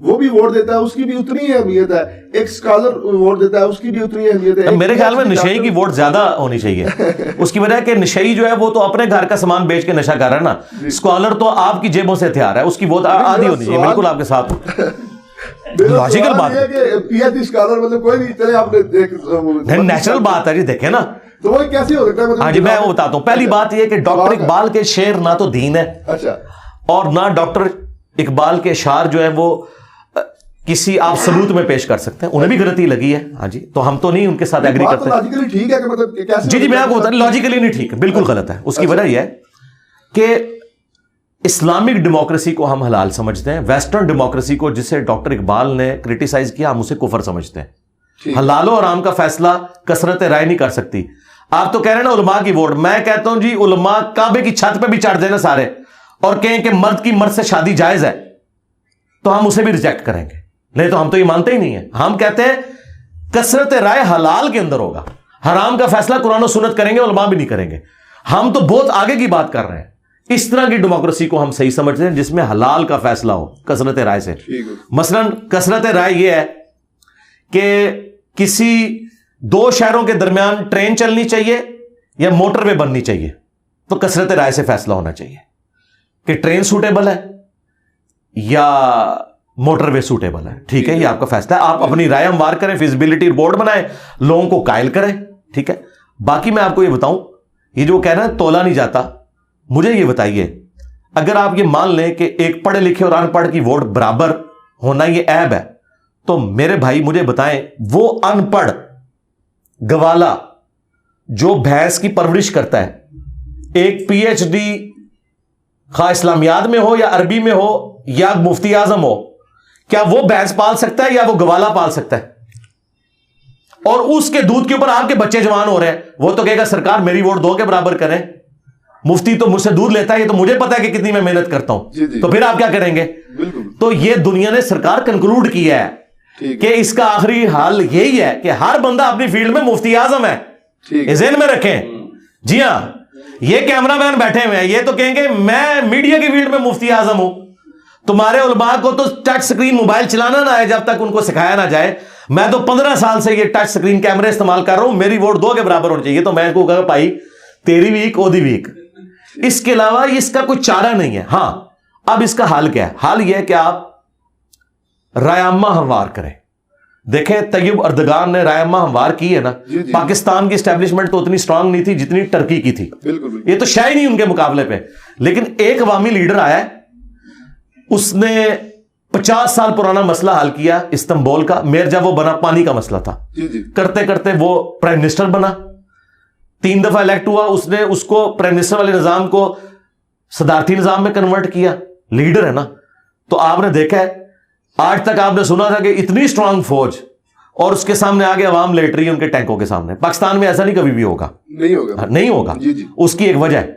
[SPEAKER 1] وہ بھی ووٹ دیتا ہے, اس کی بھی اتنی اہمیت ہے. ایک اسکالر ووٹ دیتا ہے, اس کی بھی اتنی اہمیت ہے.
[SPEAKER 2] میرے خیال میں نشئی کی ووٹ زیادہ ہونی چاہیے. اس کی وجہ ہے کہ نشئی جو ہے وہ تو اپنے گھر کا سامان بیچ کے نشہ کر رہا ہے نا, اسکالر تو آپ کی جیبوں سے ہتھیار ہے, اس کی ووٹ آدھی ہونی چاہیے. بالکل آپ کے ساتھ لاجیکل بات ہے,
[SPEAKER 1] پی ایچ ڈی اسکالر مطلب کوئی نہیں چلے, آپ نے
[SPEAKER 2] نیچرل بات ہے جی. دیکھیں نا
[SPEAKER 1] تو وہ کیسے ہو سکتا ہے.
[SPEAKER 2] ہاں جی میں وہ بتاتا ہوں. پہلی بات یہ کہ ڈاکٹر اقبال کے شعر نہ تو دین ہے,
[SPEAKER 1] اچھا,
[SPEAKER 2] اور نہ ڈاکٹر اقبال کے اشعار جو ہیں وہ کسی آپ ثبوت میں پیش کر سکتے ہیں. انہیں بھی غلطی لگی ہے, ہاں جی, تو ہم تو نہیں ان کے ساتھ ایگری کرتے.
[SPEAKER 1] لاجیکلی ٹھیک ہے کہ مطلب کیسے,
[SPEAKER 2] جی میں آپ کو بتا رہا ہوں لاجیکلی نہیں ٹھیک, بالکل غلط ہے. اس کی وجہ یہ ہے کہ اسلامک ڈیموکریسی کو ہم حلال سمجھتے ہیں, ویسٹرن ڈیموکریسی کو جسے ڈاکٹر اقبال نے کرٹیسائز کیا ہم اسے کفر سمجھتے ہیں. حلال و حرام کا فیصلہ کثرت رائے نہیں کر سکتی. آپ تو کہہ رہے ہیں نا علماء کی ووٹ, میں کہتا ہوں جی علماء کعبے کی چھت پہ بھی چڑھ جائیں نا سارے اور کہیں کہ مرد کی مرد سے شادی جائز ہے, تو ہم اسے بھی ریجیکٹ کریں گے. نہیں تو ہم تو یہ مانتے ہی نہیں ہیں. ہم کہتے ہیں کثرت رائے حلال کے اندر ہوگا, حرام کا فیصلہ قرآن و سنت کریں گے, علماء بھی نہیں کریں گے. ہم تو بہت آگے کی بات کر رہے ہیں. اس طرح کی ڈیموکریسی کو ہم صحیح سمجھتے ہیں جس میں حلال کا فیصلہ ہو کثرت رائے سے. مثلا کثرت رائے یہ ہے کہ کسی دو شہروں کے درمیان ٹرین چلنی چاہیے یا موٹر وے بننی چاہیے, تو کثرت رائے سے فیصلہ ہونا چاہیے کہ ٹرین سوٹیبل ہے یا موٹر وے سوٹیبل ہے. ٹھیک ہے, یہ آپ کا فیصلہ ہے, آپ اپنی رائے ہموار کریں, فیزیبلٹی رپورٹ بنائیں, لوگوں کو قائل کریں. ٹھیک ہے, باقی میں آپ کو یہ بتاؤں, یہ جو کہہ رہے ہیں تولا نہیں جاتا, مجھے یہ بتائیے اگر آپ یہ مان لیں کہ ایک پڑھے لکھے اور ان پڑھ کی ووٹ برابر ہونا یہ عیب ہے, تو میرے بھائی مجھے بتائیں وہ ان پڑھ گوالا جو بھینس کی پرورش کرتا ہے, ایک پی ایچ ڈی خواہ اسلامیات میں ہو یا عربی میں ہو یا مفتی اعظم ہو, کیا وہ بھینس پال سکتا ہے یا وہ گوالا پال سکتا ہے؟ اور اس کے دودھ کے اوپر آپ کے بچے جوان ہو رہے ہیں, وہ تو کہے گا سرکار میری ووٹ 2 کے برابر کریں, مفتی تو مجھ سے دودھ لیتا ہے, یہ تو مجھے پتا ہے کہ کتنی میں محنت کرتا ہوں. تو پھر آپ کیا کریں گے؟ تو یہ دنیا نے سرکار کنکلوڈ کیا ہے کہ اس کا آخری حال یہی ہے کہ ہر بندہ اپنی فیلڈ میں مفتی اعظم ہے. ذہن میں رکھیں. جی ہاں, یہ کیمرہ مین بیٹھے ہوئے ہیں, یہ تو کہیں گے میں میڈیا کی فیلڈ میں مفتی اعظم ہوں. تمہارے علماء کو تو ٹچ سکرین موبائل چلانا نہ ہے جب تک ان کو سکھایا نہ جائے. میں تو 15 سال سے یہ ٹچ سکرین کیمرے استعمال کر رہا ہوں, میری ووٹ 2 کے برابر ہونی چاہیے. تو میں کو کہا بھائی تیری ویک اودی ویک, اس کے علاوہ اس کا کوئی چارہ نہیں ہے. ہاں اب اس کا حال کیا ہے؟ حال یہ ہے کہ آپ رائے عامہ ہموار کریں. دیکھیں طیب اردگان نے رائے عامہ ہموار کی ہے نا, پاکستان کی اسٹیبلشمنٹ تو اتنی سٹرانگ نہیں تھی جتنی ٹرکی کی تھی, یہ تو شاید نہیں ان کے مقابلے پہ. لیکن ایک عوامی لیڈر آیا ہے, اس نے 50 سال پرانا مسئلہ حل کیا استنبول کا. میرجا وہ بنا, پانی کا مسئلہ تھا, کرتے کرتے وہ پرائم منسٹر بنا, 3 دفعہ الیکٹ ہوا. اس نے اس کو پرائم منسٹر والے نظام کو صدارتی نظام میں کنورٹ کیا. لیڈر ہے نا. تو آپ نے دیکھا ہے آج تک آپ نے سنا تھا کہ اتنی سٹرانگ فوج اور اس کے سامنے آگے عوام لیٹ رہی ہے ان کے ٹینکوں کے سامنے. پاکستان میں ایسا نہیں کبھی بھی ہوگا, نہیں ہوگا. اس کی ایک وجہ ہے,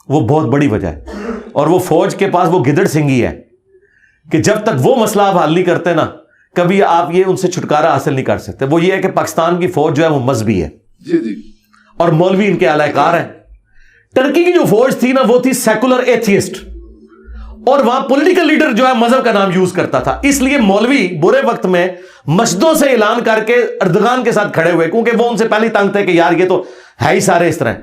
[SPEAKER 2] وہ بہت بڑی وجہ ہے, اور وہ فوج کے پاس وہ گدڑ سنگھی ہے کہ جب تک وہ مسئلہ آپ حل نہیں کرتے نا, کبھی آپ یہ ان سے چھٹکارا حاصل نہیں کر سکتے. وہ یہ ہے کہ پاکستان کی فوج جو ہے وہ مذہبی ہے اور مولوی ان کے اعلی کار ہیں. ٹرکی کی جو فوج تھی نا وہ تھی سیکولر ایتھیسٹ, اور وہاں پولیٹیکل لیڈر جو ہے مذہب کا نام یوز کرتا تھا. اس لیے مولوی برے وقت میں مسجدوں سے اعلان کر کے اردگان کے ساتھ کھڑے ہوئے, کیونکہ وہ ان سے پہلے تنگ تھے کہ یار یہ تو ہے ہی سارے اس طرح.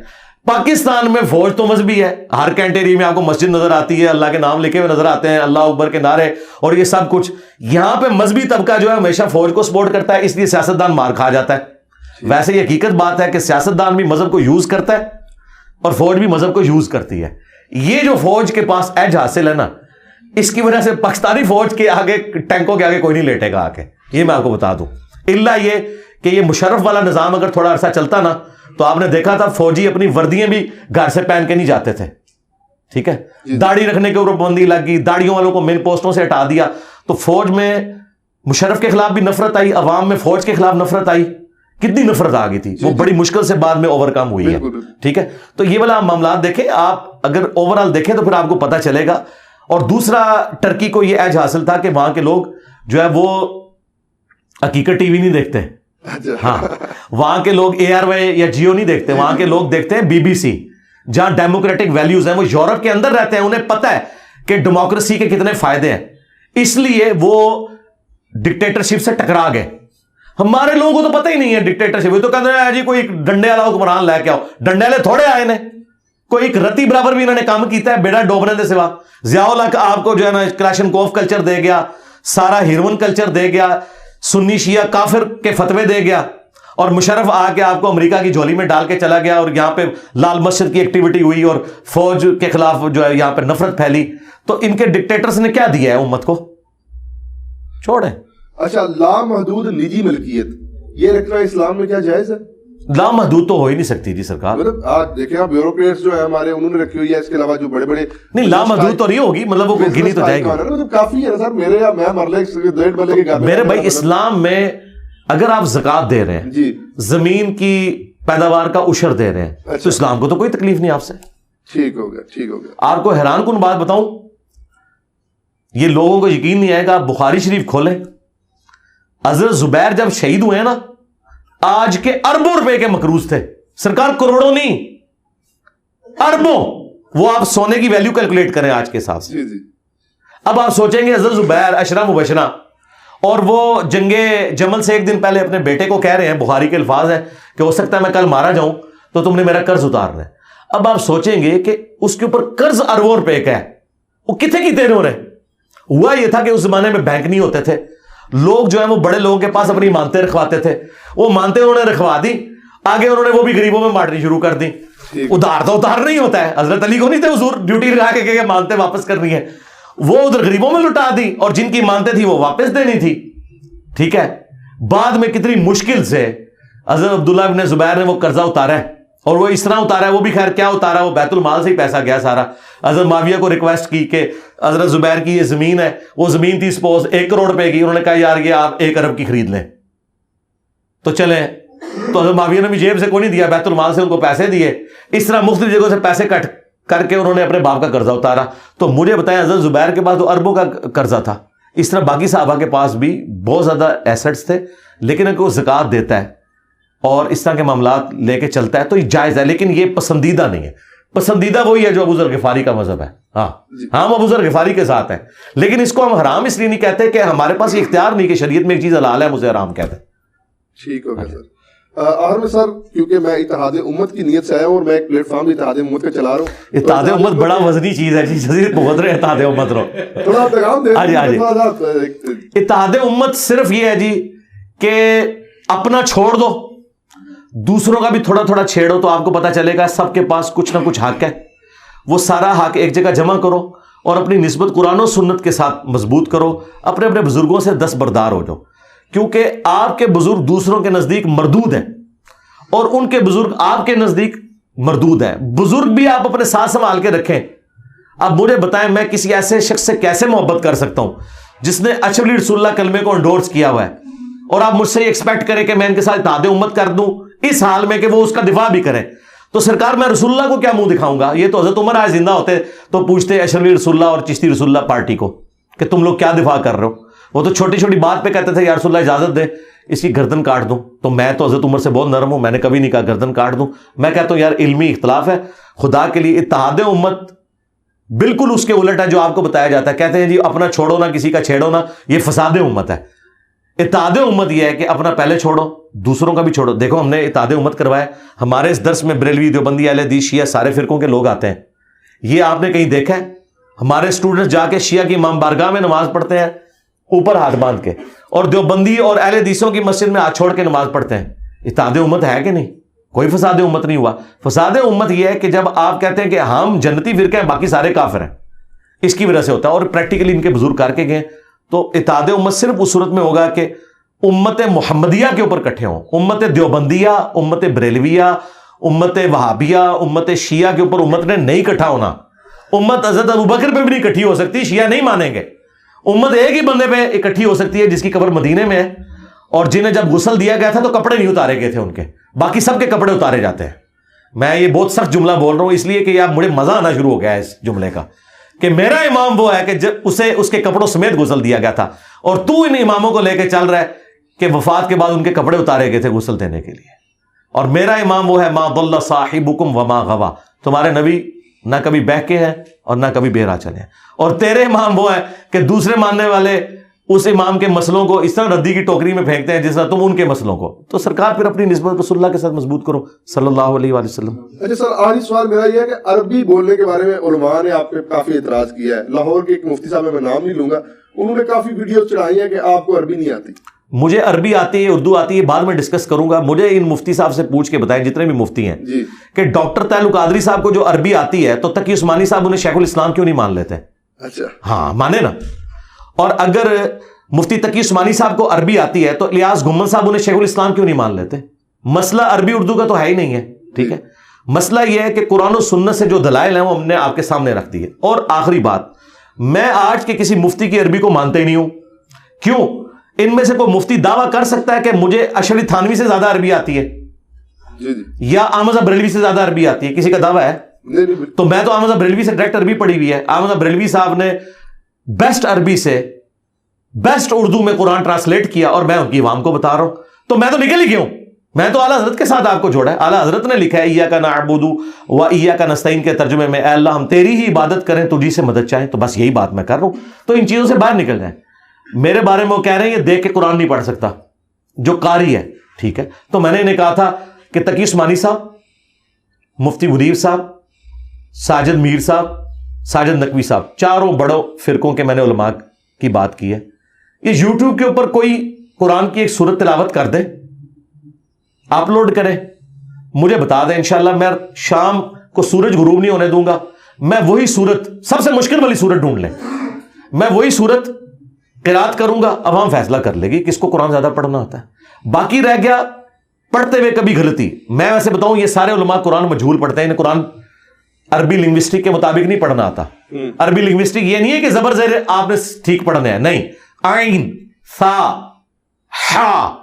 [SPEAKER 2] پاکستان میں فوج تو مذہبی ہے, ہر کینٹری میں آپ کو مسجد نظر آتی ہے, اللہ کے نام لکھے ہوئے نظر آتے ہیں, اللہ اکبر کے نعرے اور یہ سب کچھ. یہاں پہ مذہبی طبقہ جو ہے ہمیشہ فوج کو سپورٹ کرتا ہے, اس لیے سیاستدان مار کھا جاتا ہے. ویسے یہ حقیقت بات ہے کہ سیاستدان بھی مذہب کو یوز کرتا ہے اور فوج بھی مذہب کو یوز کرتی ہے. یہ جو فوج کے پاس ایج حاصل ہے نا, اس کی وجہ سے پاکستانی فوج کے آگے, ٹینکوں کے آگے کوئی نہیں لیٹے گا آگے, یہ میں آپ کو بتا دوں. الا یہ کہ یہ مشرف والا نظام اگر تھوڑا عرصہ چلتا نا, تو آپ نے دیکھا تھا فوجی اپنی وردیاں بھی گھر سے پہن کے نہیں جاتے تھے. ٹھیک ہے, داڑھی رکھنے کے اوپر پابندی لگ گئی, داڑھیوں والوں کو مین پوسٹوں سے ہٹا دیا. تو فوج میں مشرف کے خلاف بھی نفرت آئی, عوام میں فوج کے خلاف نفرت آئی. کتنی نفرت آ گئی تھی, وہ بڑی مشکل سے بعد میں اوور کم ہوئی ہے. ٹھیک ہے, تو یہ والا معاملات دیکھیں آپ, اگر اوور آل دیکھیں تو پھر آپ کو پتا چلے گا. اور دوسرا, ٹرکی کو یہ ایج حاصل تھا کہ وہاں کے لوگ جو ہے وہ حقیقت ٹی وی نہیں دیکھتے. ہاں, وہاں کے لوگ اے آر وائی یا جیو نہیں دیکھتے, وہاں کے لوگ دیکھتے ہیں بی بی سی, جہاں ڈیموکریٹک ویلیوز ہیں. وہ یورپ کے اندر رہتے ہیں, انہیں پتہ ہے کہ ڈیموکریسی کے کتنے فائدے ہیں. اس لیے وہ ڈکٹیٹرشپ سے ٹکرا گئے. ہمارے لوگوں کو تو پتہ ہی نہیں ہے ڈکٹیٹرشپ. تو کہتے ہیں جی کوئی ڈنڈے والا حکمران لے کے آؤ. ڈنڈے والے تھوڑے آئے نے, کوئی ایک رتی برابر بھی انہوں نے کام کیتا ہے بیڑا ڈوبنے دے سوا. ضیاء الحق آپ کو جو ہے نا کلاشنکوف کلچر دے گیا, سارا ہیروئن کلچر دے گیا, سنی شیعہ کافر کے فتوے دے گیا, اور مشرف آ کے آپ کو امریکہ کی جھولی میں ڈال کے چلا گیا, اور یہاں پہ لال مسجد کی ایکٹیویٹی ہوئی اور فوج کے خلاف جو ہے یہاں پہ نفرت پھیلی. تو ان کے ڈکٹیٹرز نے کیا دیا ہے امت کو؟ چھوڑیں.
[SPEAKER 1] اچھا, لامحدود نجی ملکیت یہ رکھنا اسلام میں کیا جائز ہے؟
[SPEAKER 2] لامحدود تو ہو ہی نہیں سکتی جی سرکار.
[SPEAKER 1] مطلب آج دیکھیں آپ یوروپیئنس جو ہے ہمارے, انہوں نے رکھی ہوئی ہے. اس کے علاوہ جو بڑے بڑے
[SPEAKER 2] نہیں, لامحدود تو نہیں ہوگی, مطلب وہ گنی تو جائے گی.
[SPEAKER 1] مطلب کافی ہے سر. میں مرلے ڈیڑھ مرلے کے گھر میں,
[SPEAKER 2] میرے بھائی اسلام میں اگر آپ زکوٰۃ دے رہے ہیں
[SPEAKER 1] جی,
[SPEAKER 2] زمین کی پیداوار کا عشر دے رہے ہیں, تو اسلام کو تو کوئی تکلیف نہیں آپ سے.
[SPEAKER 1] ٹھیک ہو گیا, ٹھیک ہو گیا.
[SPEAKER 2] آپ کو حیران کن بات بتاؤں, یہ لوگوں کو یقین نہیں آئے گا. آپ بخاری شریف کھولیں, حضرت زبیر جب شہید ہوئے نا, آج کے اربوں روپے کے مقروض تھے سرکار, کروڑوں نہیں اربوں. وہ آپ سونے کی ویلیو کیلکولیٹ کریں آج کے حساب سے.
[SPEAKER 1] جی جی.
[SPEAKER 2] اب آپ سوچیں گے حضرت زبیر عشرہ مبشرہ, اور وہ جنگ جمل سے ایک دن پہلے اپنے بیٹے کو کہہ رہے ہیں, بخاری کے الفاظ ہیں کہ ہو سکتا ہے میں کل مارا جاؤں تو تم نے میرا قرض اتارنا ہے. اب آپ سوچیں گے کہ اس کے اوپر قرض اربوں روپے کا ہے, وہ کتنے کی دیر ہو رہے. ہوا یہ تھا کہ اس زمانے میں بینک نہیں ہوتے تھے, لوگ جو ہے وہ بڑے لوگوں کے پاس اپنی مانتے رکھواتے تھے. وہ مانتے انہوں نے رکھوا دی, آگے انہوں نے وہ بھی غریبوں میں بانٹنی شروع کر دی. ادھار تو ادھار نہیں ہوتا ہے. حضرت علی کو نہیں تھے حضور ڈیوٹی لگا کے کہ مانتے واپس کرنی ہے, وہ ادھر غریبوں میں لٹا دی, اور جن کی مانتے تھی وہ واپس دینی تھی. ٹھیک ہے, بعد میں کتنی مشکل سے حضرت عبداللہ ابن زبیر نے وہ قرضہ اتارا ہے, اور وہ اس طرح اتارا ہے, وہ بھی خیر کیا اتارا, وہ بیت المال سے ہی پیسہ گیا سارا. حضرت معاویہ کو ریکویسٹ کی کہ حضرت زبیر کی یہ زمین ہے, وہ زمین تھی سپوز 1 کروڑ روپے کی, انہوں نے کہا یار یہ آپ 1 ارب کی خرید لیں تو چلیں. تو حضرت معاویہ نے بھی جیب سے کوئی نہیں دیا, بیت المال سے ان کو پیسے دیے. اس طرح مختلف جگہوں سے پیسے کٹ کر کے انہوں نے اپنے باپ کا قرضہ اتارا. تو مجھے بتائیں حضرت زبیر کے پاس تو اربوں کا قرضہ تھا, اس طرح باقی صحابہ کے پاس بھی بہت زیادہ ایسٹس تھے, لیکن اگر وہ زکوٰۃ دیتا ہے اور اس طرح کے معاملات لے کے چلتا ہے تو یہ جائز ہے, لیکن یہ پسندیدہ نہیں ہے. پسندیدہ وہی ہے جو ابو ذر غفاری کا مذہب ہے. ہاں وہ ابو ذر غفاری کے ساتھ ہے, لیکن اس کو ہم حرام اس لیے نہیں کہتے کہ ہمارے پاس یہ اختیار نہیں کہ شریعت میں ایک چیز حلال ہے ہم اسے حرام کہتے ہیں.
[SPEAKER 1] ٹھیک ہو گیا سر. آخر میں سر, کیونکہ میں اتحاد امت کی نیت سے آیا ہوں اور میں ایک پلیٹ فارم اتحاد امت کا چلا رہا ہوں.
[SPEAKER 2] اتحاد امت بڑا وزنی چیز ہے جی, جزیر بہت رہے اتحاد امت رو
[SPEAKER 1] تھوڑا پیغام دیں.
[SPEAKER 2] اتحاد امت صرف یہ ہے جی کہ اپنا چھوڑ دو, دوسروں کا بھی تھوڑا تھوڑا چھیڑو, تو آپ کو پتا چلے گا سب کے پاس کچھ نہ کچھ حق ہے. وہ سارا حق ایک جگہ جمع کرو اور اپنی نسبت قرآن و سنت کے ساتھ مضبوط کرو. اپنے اپنے بزرگوں سے دستبردار ہو جاؤ, کیونکہ آپ کے بزرگ دوسروں کے نزدیک مردود ہیں اور ان کے بزرگ آپ کے نزدیک مردود ہیں. بزرگ بھی آپ اپنے ساتھ سنبھال کے رکھیں. اب مجھے بتائیں میں کسی ایسے شخص سے کیسے محبت کر سکتا ہوں جس نے اشرف علی رسول اللہ کلمے کو انڈورس کیا ہوا ہے, اور آپ مجھ سے ایکسپیکٹ کریں کہ میں ان کے ساتھ اتحاد امت کر دوں اس حال میں کہ وہ اس کا دفاع بھی کریں. تو سرکار میں رسول اللہ کو کیا منہ دکھاؤں گا؟ یہ تو حضرت عمر آج زندہ ہوتے تو پوچھتے اشرف علی رسول اللہ اور چشتی رسول اللہ پارٹی کو کہ تم لوگ کیا دفاع کر رہے ہو. وہ تو چھوٹی چھوٹی بات پہ کہتے تھے یا رسول اللہ اجازت دے اس کی گردن کاٹ دوں. تو میں تو حضرت عمر سے بہت نرم ہوں, میں نے کبھی نہیں کہا گردن کاٹ دوں. میں کہتا ہوں یار علمی اختلاف ہے, خدا کے لیے اتحاد امت بالکل اس کے الٹ ہے جو آپ کو بتایا جاتا ہے. کہتے ہیں جی اپنا چھوڑو نہ کسی کا چھیڑو نہ, یہ فساد امت ہے. اتحاد امت یہ ہے کہ اپنا پہلے چھوڑو, دوسروں کا بھی چھوڑو. دیکھو ہم نے اتحاد امت کروایا, ہمارے اس درس میں بریلوی, دیوبندی, اہل حدیث, شیعہ سارے فرقوں کے لوگ آتے ہیں. یہ آپ نے کہیں دیکھا ہے؟ ہمارے اسٹوڈنٹس جا کے شیعہ کی امام بارگاہ میں نماز پڑھتے ہیں اوپر ہاتھ باندھ کے, اور دیوبندی اور اہل حدیثوں کی مسجد میں ہاتھ چھوڑ کے نماز پڑھتے ہیں. اتحاد امت ہے کہ نہیں؟ کوئی فساد امت نہیں ہوا. فساد امت یہ ہے کہ جب آپ کہتے ہیں کہ ہم جنتی فرقہ ہیں باقی سارے کافر ہیں, اس کی وجہ سے ہوتا ہے. اور پریکٹیکلی ان کے بزرگ کر کے گئے. تو اتحاد امت صرف اس صورت میں ہوگا کہ امت محمدیہ کے اوپر کٹھے ہوں. امت دیوبندیہ, امت بریلویہ, امت وہابیہ, امت شیعہ کے اوپر امت نے نہیں کٹھا ہونا. امت حضرت ابوبکر پہ بھی نہیں کٹھی ہو سکتی, شیعہ نہیں مانیں گے. امت ایک ہی بندے پہ اکٹھی ہو سکتی ہے جس کی قبر مدینے میں ہے, اور جنہیں جب غسل دیا گیا تھا تو کپڑے نہیں اتارے گئے تھے ان کے, باقی سب کے کپڑے اتارے جاتے ہیں. میں یہ بہت سخت جملہ بول رہا ہوں اس لیے کہ یار مجھے مزہ آنا شروع ہو گیا ہے اس جملے کا, کہ میرا امام وہ ہے کہ جب اسے اس کے کپڑوں سمیت غسل دیا گیا تھا, اور تو ان اماموں کو لے کے چل رہا ہے کہ وفات کے بعد ان کے کپڑے اتارے گئے تھے غسل دینے کے لیے. اور میرا امام وہ ہے ما ضل صاحبکم وما غوا, تمہارے نبی نہ کبھی بہکے ہیں اور نہ کبھی بہرا چلے ہیں. اور تیرے امام وہ ہیں کہ دوسرے ماننے والے اس امام کے مسئلوں کو اس طرح ردی کی ٹوکری میں پھینکتے ہیں جس طرح تم ان کے مسئلوں کو. تو سرکار پھر اپنی نسبت رسول اللہ کے ساتھ مضبوط کرو صلی اللہ علیہ وآلہ وسلم.
[SPEAKER 1] اچھا سر، آخری سوال میرا یہ ہے کہ عربی بولنے کے بارے میں علماء نے آپ پہ کافی اعتراض کیا ہے. لاہور کے ایک مفتی صاحب، میں نام نہیں لوں گا، انہوں نے کافی ویڈیوز چڑھائی ہیں کہ آپ کو عربی نہیں آتی.
[SPEAKER 2] مجھے عربی آتی ہے، اردو آتی ہے، بعد میں ڈسکس کروں گا. مجھے ان مفتی صاحب سے پوچھ کے بتائیں، جتنے بھی مفتی ہیں،
[SPEAKER 1] جی،
[SPEAKER 2] کہ ڈاکٹر تعلق قادری صاحب کو جو عربی آتی ہے تو تقی عثمانی صاحب انہیں شیخ الاسلام کیوں نہیں مان لیتے؟
[SPEAKER 1] اچھا
[SPEAKER 2] ہاں مانے نا. اور اگر مفتی تقی عثمانی صاحب کو عربی آتی ہے تو الیاس گھمن صاحب انہیں شیخ الاسلام کیوں نہیں مان لیتے؟ مسئلہ عربی اردو کا تو ہے ہی نہیں ہے. ٹھیک ہے، مسئلہ یہ ہے کہ قرآن و سنت سے جو دلائل ہیں وہ ہم نے آپ کے سامنے رکھ دی ہے. اور آخری بات، میں آج کے کسی مفتی کی عربی کو مانتے ہی نہیں ہوں. کیوں؟ ان میں سے کوئی مفتی دعویٰ کر سکتا ہے کہ مجھے اشعری تھانوی سے زیادہ عربی آتی ہے
[SPEAKER 1] جی جی،
[SPEAKER 2] یا احمد بریلوی سے زیادہ عربی آتی ہے؟ کسی کا دعویٰ ہے؟
[SPEAKER 1] نہیں نہیں،
[SPEAKER 2] تو میں تو احمد بریلوی سے ڈائریکٹ عربی پڑھی ہوئی ہے. احمد بریلوی صاحب نے بیسٹ عربی سے بیسٹ اردو میں قرآن ٹرانسلیٹ کیا اور میں ان کی عوام کو بتا رہا ہوں. تو میں تو نکل ہی گیا ہوں. میں تو اعلیٰ حضرت کے ساتھ آپ کو جوڑا ہے. اعلیٰ حضرت نے لکھا ہے ایاک نعبد و ایاک نستعین کے ترجمے میں، اے اللہ ہم تیری ہی عبادت کریں، تجھی سے مدد چاہیں. تو بس یہی بات میں کر رہا ہوں. تو ان چیزوں سے باہر نکل جائیں. میرے بارے میں وہ کہہ رہے ہیں یہ دیکھ کے قرآن نہیں پڑھ سکتا جو قاری ہے. ٹھیک ہے، تو میں نے انہیں کہا تھا کہ تقی عثمانی صاحب، مفتی منیر صاحب، ساجد میر صاحب، ساجد نقوی صاحب، چاروں بڑوں فرقوں کے میں نے علماء کی بات کی ہے. یہ یوٹیوب کے اوپر کوئی قرآن کی ایک سورت تلاوت کر دے، اپلوڈ کرے، مجھے بتا دیں، انشاءاللہ میں شام کو سورج غروب نہیں ہونے دوں گا، میں وہی سورت، سب سے مشکل والی سورت ڈھونڈ لیں، میں وہی سورت قرات کروں گا. عوام فیصلہ کر لے گی کس کو قرآن زیادہ پڑھنا ہوتا ہے. باقی رہ گیا پڑھتے ہوئے کبھی غلطی. میں ویسے بتاؤں یہ سارے علماء قرآن مجہول پڑھتے ہیں. انہیں قرآن عربی لنگوسٹک کے مطابق نہیں پڑھنا آتا. عربی لنگوسٹک یہ نہیں ہے کہ زبر زیر آپ نے ٹھیک پڑھنا ہے، نہیں. عین، ثا، ہا،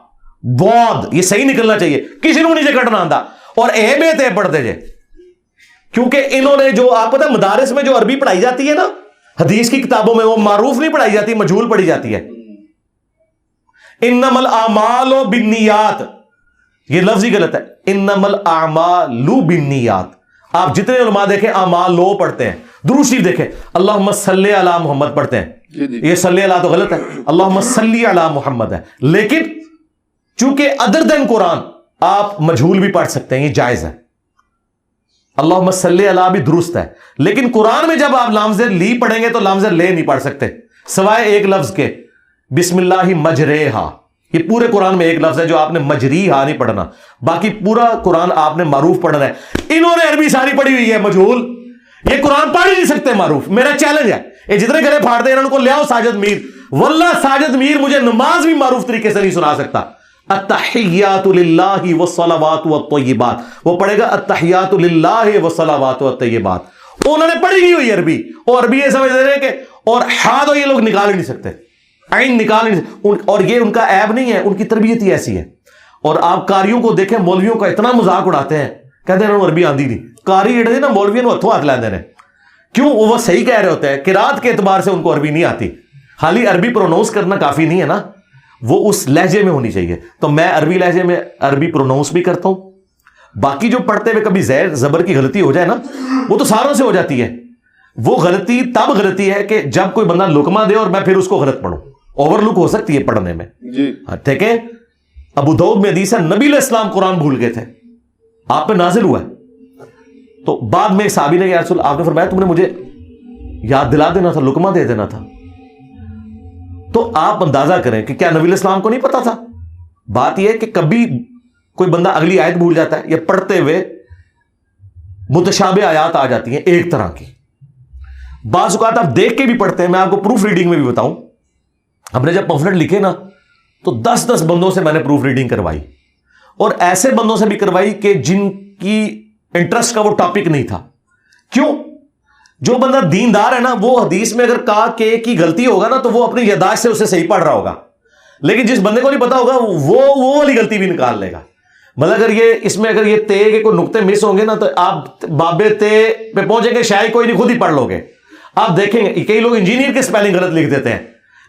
[SPEAKER 2] بود یہ صحیح نکلنا چاہیے، کسی کو نیچے کٹنا آتا. اور اے بے تے پڑھتے جے، کیونکہ انہوں نے جو آپ پتہ مدارس میں جو عربی پڑھائی جاتی ہے نا حدیث کی کتابوں میں، وہ معروف نہیں پڑھائی جاتی، مجہول پڑھی جاتی ہے. انما الاعمال بالنیات، یہ لفظ ہی غلط ہے. انما الاعمال بالنیات. آپ جتنے علماء دیکھیں اعمال لو پڑھتے ہیں. درود شریف دیکھیں اللہم صلی علی محمد پڑھتے ہیں، یہ صلی علی تو غلط ہے، اللہم صلی علی محمد ہے. لیکن چونکہ ادر دین قرآن آپ مجہول بھی پڑھ سکتے ہیں، یہ جائز ہے. اللہم صلی علی بھی درست ہے. لیکن قرآن میں جب آپ لام زیر لی پڑھیں گے تو لام زیر لے نہیں پڑھ سکتے سوائے ایک لفظ کے، بسم اللہ مجریہا. یہ پورے قرآن میں ایک لفظ ہے جو آپ نے مجریہا نہیں پڑھنا، باقی پورا قرآن آپ نے معروف پڑھنا ہے. انہوں نے عربی ساری پڑھی ہوئی ہے مجہول، یہ قرآن پڑھ ہی نہیں سکتے معروف. میرا چیلنج ہے، یہ جتنے گلے پھاڑتے ہیں انہوں کو لے آؤ ساجد میر. واللہ ساجد میر مجھے نماز بھی معروف طریقے سے نہیں سنا سکتا. التحیات للہ والصلوات والطیبات، وہ پڑھے گا التحیات للہ والصلوات والطیبات. انہوں نے پڑھی نہیں ہوئی عربی، اور عربی یہ سمجھ رہے ہیں کہ اور ہا تو یہ لوگ نکال ہی نہیں سکتے، عین نکال ہی نہیں سکتے. اور یہ ان کا عیب نہیں ہے، ان کی تربیت ہی ایسی ہے. اور آپ قاریوں کو دیکھیں، مولویوں کا اتنا مذاق اڑاتے ہیں، کہتے ہیں عربی آندی نہیں. قاری جڑے نا مولوی نو ہتھوں ہاتھ لیندے نے. کیوں؟ وہ صحیح کہہ رہے ہوتے ہیں، قرات کے اعتبار سے ان کو عربی نہیں آتی. خالی عربی پروناؤنس کرنا کافی نہیں ہے نا، وہ اس لہجے میں ہونی چاہیے. تو میں عربی لہجے میں عربی پروناؤنس بھی کرتا ہوں. باقی جو پڑھتے ہوئے کبھی زیر زبر کی غلطی ہو جائے نا، وہ تو ساروں سے ہو جاتی ہے. وہ غلطی تب غلطی ہے کہ جب کوئی بندہ لقمہ دے اور میں پھر اس کو غلط پڑھوں. اوور لک ہو سکتی ہے پڑھنے میں.
[SPEAKER 1] جی
[SPEAKER 2] ٹھیک ہے. ابو داؤد میں حدیث ہے نبی علیہ السلام قرآن بھول گئے تھے، آپ پہ نازل ہوا ہے. تو بعد میں ایک صحابی نے یا رسول، آپ نے فرمایا تم نے مجھے یاد دلا دینا تھا، لقمہ دے دینا تھا. تو آپ اندازہ کریں کہ کیا نبی علیہ السلام کو نہیں پتا تھا؟ بات یہ ہے کہ کبھی کوئی بندہ اگلی آیت بھول جاتا ہے، یا پڑھتے ہوئے متشابہ آیات آ جاتی ہیں ایک طرح کی. بعض اوقات آپ دیکھ کے بھی پڑھتے ہیں. میں آپ کو پروف ریڈنگ میں بھی بتاؤں، ہم نے جب پمفلٹ لکھے نا تو 10 بندوں سے میں نے پروف ریڈنگ کروائی، اور ایسے بندوں سے بھی کروائی کہ جن کی انٹرسٹ کا وہ ٹاپک نہیں تھا. کیوں؟ جو بندہ دیندار ہے نا، وہ حدیث میں اگر کہا کہ کی غلطی ہوگا نا تو وہ اپنی یادداشت سے اسے صحیح پڑھ رہا ہوگا. لیکن جس بندے کو نہیں پتا ہوگا وہ والی غلطی بھی نکال لے گا. مطلب اگر یہ اس میں اگر یہ تے کے کوئی نقطے مس ہوں گے نا تو آپ بابے تے پہ پہنچیں گے، شاید کوئی نہیں، خود ہی پڑھ لو گے. آپ دیکھیں گے کئی لوگ انجینئر کے سپیلنگ غلط لکھ دیتے ہیں،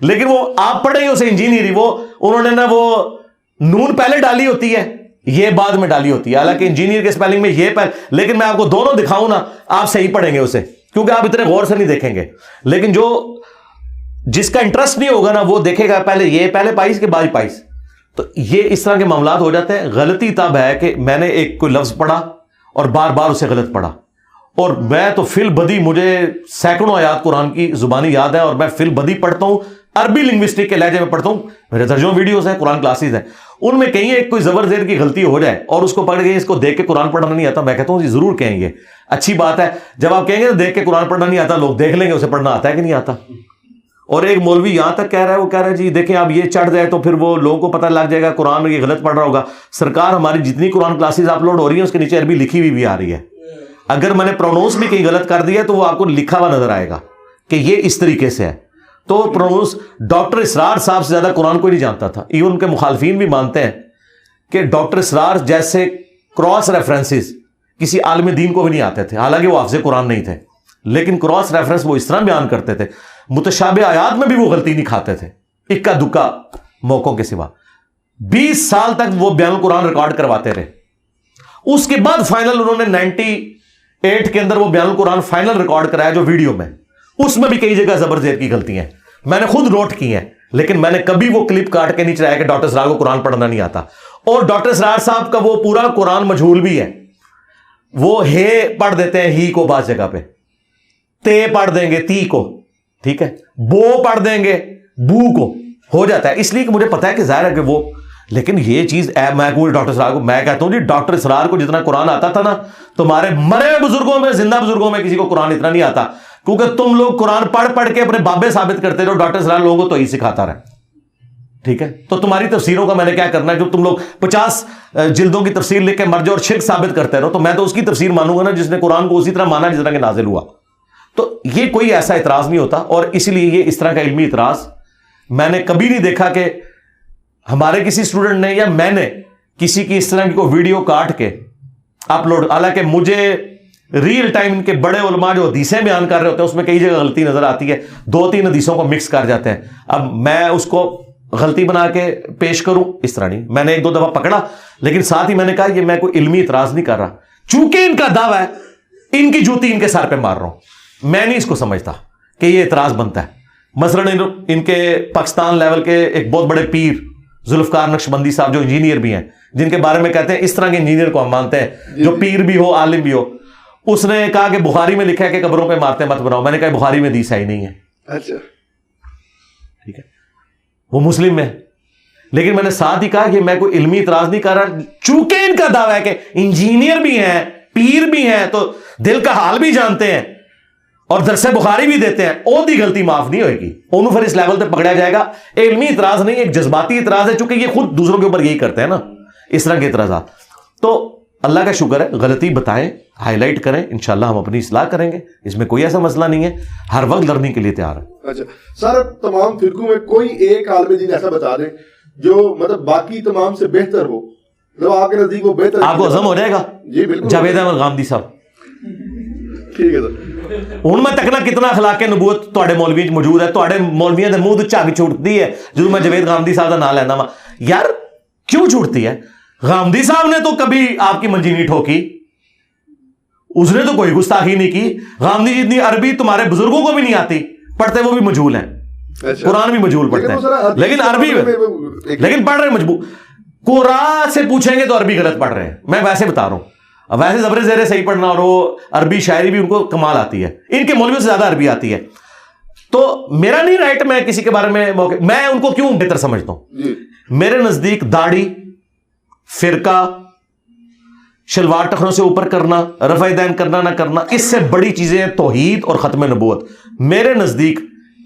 [SPEAKER 2] لیکن وہ آپ پڑھیں گے اسے انجینئر ہی، وہ انہوں نے نا وہ نون پہلے ڈالی ہوتی ہے یہ بعد میں ڈالی ہوتی ہے, حالانکہ انجینئر کے سپیلنگ میں یہ لیکن میں آپ کو دونوں دکھاؤں نا, آپ صحیح پڑھیں گے اسے, کیونکہ آپ اتنے غور سے نہیں دیکھیں گے. لیکن جس کا انٹرسٹ نہیں ہوگا نا, وہ دیکھے گا پہلے پائس کے بعد پائس. تو یہ اس طرح کے معاملات ہو جاتے ہیں. غلطی تب ہے کہ میں نے ایک کوئی لفظ پڑھا اور بار بار اسے غلط پڑھا, اور میں تو فی البدی مجھے سینکڑوں آیات قرآن کی زبانی یاد ہے, اور میں فی البدی پڑھتا ہوں, عربی لنگوسٹک کے لہجے میں پڑھتا ہوں. میرے درجنوں ویڈیوز ہیں, قرآن کلاسز ہیں, ان میں کہیں ایک کوئی زبر زیر کی غلطی ہو جائے اور اس کو پڑھ کے اس کو دیکھ کے قرآن پڑھنا نہیں آتا, میں کہتا ہوں جی ضرور کہیں گے, اچھی بات ہے. جب آپ کہیں گے دیکھ کے قرآن پڑھنا نہیں آتا, لوگ دیکھ لیں گے اسے پڑھنا آتا ہے کہ نہیں آتا. اور ایک مولوی یہاں تک کہہ رہا ہے, وہ کہہ رہا ہے جی دیکھیں اب یہ چڑھ جائے تو پھر وہ لوگوں کو پتہ لگ جائے گا قرآن میں یہ غلط پڑھ رہا ہوگا. سرکار ہماری جتنی قرآن کلاسز اپلوڈ ہو رہی ہیں اس کے نیچے عربی لکھی ہوئی بھی آ رہی ہے. اگر میں نے پرونونس بھی کہیں غلط کر دیا تو وہ آپ کو لکھا ہوا نظر آئے گا کہ یہ اس طریقے سے ہے. تو پرونونس ڈاکٹر اسرار صاحب سے زیادہ قرآن کوئی نہیں جانتا تھا. ایون ان کے مخالفین بھی مانتے ہیں کہ ڈاکٹر اسرار جیسے کراس ریفرنسز کسی عالم دین کو بھی نہیں آتے تھے, حالانکہ وہ حافظ قرآن نہیں تھے, لیکن کراس ریفرنس وہ اس طرح بیان کرتے تھے. متشابہ آیات میں بھی وہ غلطی نہیں کھاتے تھے, اکا دکا موقعوں کے سوا. 20 سال تک وہ بیان القرآن ریکارڈ کرواتے رہے. اس کے بعد فائنل انہوں نے 98 کے اندر وہ بیان القرآن فائنل ریکارڈ کرایا جو ویڈیو میں, اس میں بھی کئی جگہ زبر زیر کی غلطیاں ہیں, میں نے خود نوٹ کی ہیں, لیکن میں نے کبھی وہ کلپ کاٹ کے نہیں چلایا کہ ڈاکٹر اسرار کو قرآن پڑھنا نہیں آتا. اور ڈاکٹر اسرار صاحب کا وہ پورا قرآن مجہول بھی ہے. وہ ہے پڑھ دیتے ہیں ہی کو بعض جگہ پہ, تے پڑھ دیں گے تی کو, ٹھیک ہے, بو پڑھ دیں گے بو کو, ہو جاتا ہے. اس لیے کہ مجھے پتا ہے کہ ظاہر ہے کہ وہ, لیکن یہ چیز میں ڈاکٹر اسرار کو میں کہتا ہوں جی ڈاکٹر اسرار کو جتنا قرآن آتا تھا نا, تمہارے مرے بزرگوں میں زندہ بزرگوں میں کسی کو قرآن اتنا نہیں آتا, کیونکہ تم لوگ قرآن پڑھ کے اپنے بابے ثابت کرتے رہو, ڈاکٹر اسرار لوگوں کو تو ہی سکھاتا رہا. ٹھیک ہے, تو تمہاری تفسیروں کا میں نے کیا کرنا ہے, جو تم لوگ 50 جلدوں کی تفسیر لکھ کے مر جاؤ اور شرک ثابت کرتے رہو, تو میں تو اس کی تفسیر مانوں گا نا جس نے قرآن کو اسی طرح مانا جس طرح کہ نازل ہوا. تو یہ کوئی ایسا اعتراض نہیں ہوتا, اور اسی لیے یہ اس طرح کا علمی اعتراض میں نے کبھی نہیں دیکھا کہ ہمارے کسی اسٹوڈنٹ نے یا میں نے کسی کی اس طرح کی کوئی ویڈیو کاٹ کے اپلوڈ. حالانکہ مجھے ریئل ٹائم ان کے بڑے علماء جو حدیثیں بیان کر رہے ہوتے ہیں اس میں کئی جگہ غلطی نظر آتی ہے, 2-3 حدیثوں کو مکس کر جاتے ہیں. اب میں اس کو غلطی بنا کے پیش کروں, اس طرح نہیں. میں نے 1-2 دفعہ پکڑا, لیکن ساتھ ہی میں نے کہا یہ میں کوئی علمی اعتراض نہیں کر رہا, چونکہ ان کا دعویٰ ہے, ان کی جوتی ان کے سر پہ مار رہا ہوں. میں نہیں اس کو سمجھتا کہ یہ اعتراض بنتا ہے. مثلا ان کے پاکستان لیول کے ایک بہت بڑے پیر ذوالفقار نقشبندی صاحب جو انجینئر بھی ہیں, جن کے بارے میں کہتے ہیں اس طرح کے انجینئر کو ہم مانتے ہیں جو پیر بھی ہو عالم بھی ہو, اس نے کہا کہ بخاری میں لکھا ہے کہ قبروں پہ مارتے مت بناؤ. میں نے کہا بخاری میں حدیث ہی نہیں ہے.
[SPEAKER 1] اچھا
[SPEAKER 2] ٹھیک ہے, وہ مسلم میں, لیکن میں نے ساتھ ہی کہا کہ میں کوئی علمی اعتراض نہیں کر رہا, چونکہ ان کا دعویٰ ہے کہ انجینئر بھی ہیں پیر بھی ہیں تو دل کا حال بھی جانتے ہیں اور درس بخاری بھی دیتے ہیں, وہ دی غلطی معاف نہیں ہوئے گی, انہوں پھر اس لیول پہ پکڑا جائے گا. علمی اعتراض نہیں, ایک جذباتی اعتراض ہے, چونکہ یہ خود دوسروں کے اوپر یہی کرتے ہیں نا اس طرح کے اعتراضات. تو اللہ کا شکر ہے, غلطی بتائیں, ہائی لائٹ کریں, انشاءاللہ ہم اپنی اصلاح کریں گے, اس میں کوئی ایسا مسئلہ نہیں ہے, ہر وقت لرننگ کے لیے تیار ہے.
[SPEAKER 1] اچھا سر, تمام فرقوں میں کوئی ایک عالم دین ایسا بتا دیں جو مطلب باقی تمام سے بہتر ہو, مطلب آپ کے نزدیک وہ بہتر,
[SPEAKER 2] آپ کو عزم ہو جائے گا.
[SPEAKER 1] جی بالکل,
[SPEAKER 2] جاوید احمد غامدی صاحب.
[SPEAKER 1] ٹھیک ہے سر,
[SPEAKER 2] ان میں تکنا کتنا اخلاق نبوت تواڈے مولوی موجود ہے, تواڈے مولویاں دے منہ تو جھگ چھوٹتی ہے جدوں میں جاوید غامدی صاحب دا نام لینا وا. یار کیوں چھوٹتی ہے؟ غامدی صاحب نے تو کبھی آپ کی منجی نہیں ٹھوکی, اس نے تو کوئی گستاخی نہیں کی. غامدی جتنی عربی تمہارے بزرگوں کو بھی نہیں آتی, پڑھتے وہ بھی مجہول ہیں, قرآن بھی مجہول پڑھتے ہیں, لیکن عربی لیکن پڑھ رہے مجبور. قرآن سے پوچھیں گے تو عربی غلط پڑھ رہے ہیں, میں ویسے بتا رہا ہوں. ویسے زبر زیرے صحیح پڑھنا, اور وہ عربی شاعری بھی ان کو کمال آتی ہے, ان کے مولویوں سے زیادہ عربی آتی ہے. تو میرا نہیں رائٹ میں کسی کے بارے میں میں ان کو کیوں بہتر سمجھتا ہوں. میرے نزدیک داڑھی, فرقہ, شلوار ٹخنوں سے اوپر کرنا, رفع دین کرنا نہ کرنا, اس سے بڑی چیزیں توحید اور ختم نبوت. میرے نزدیک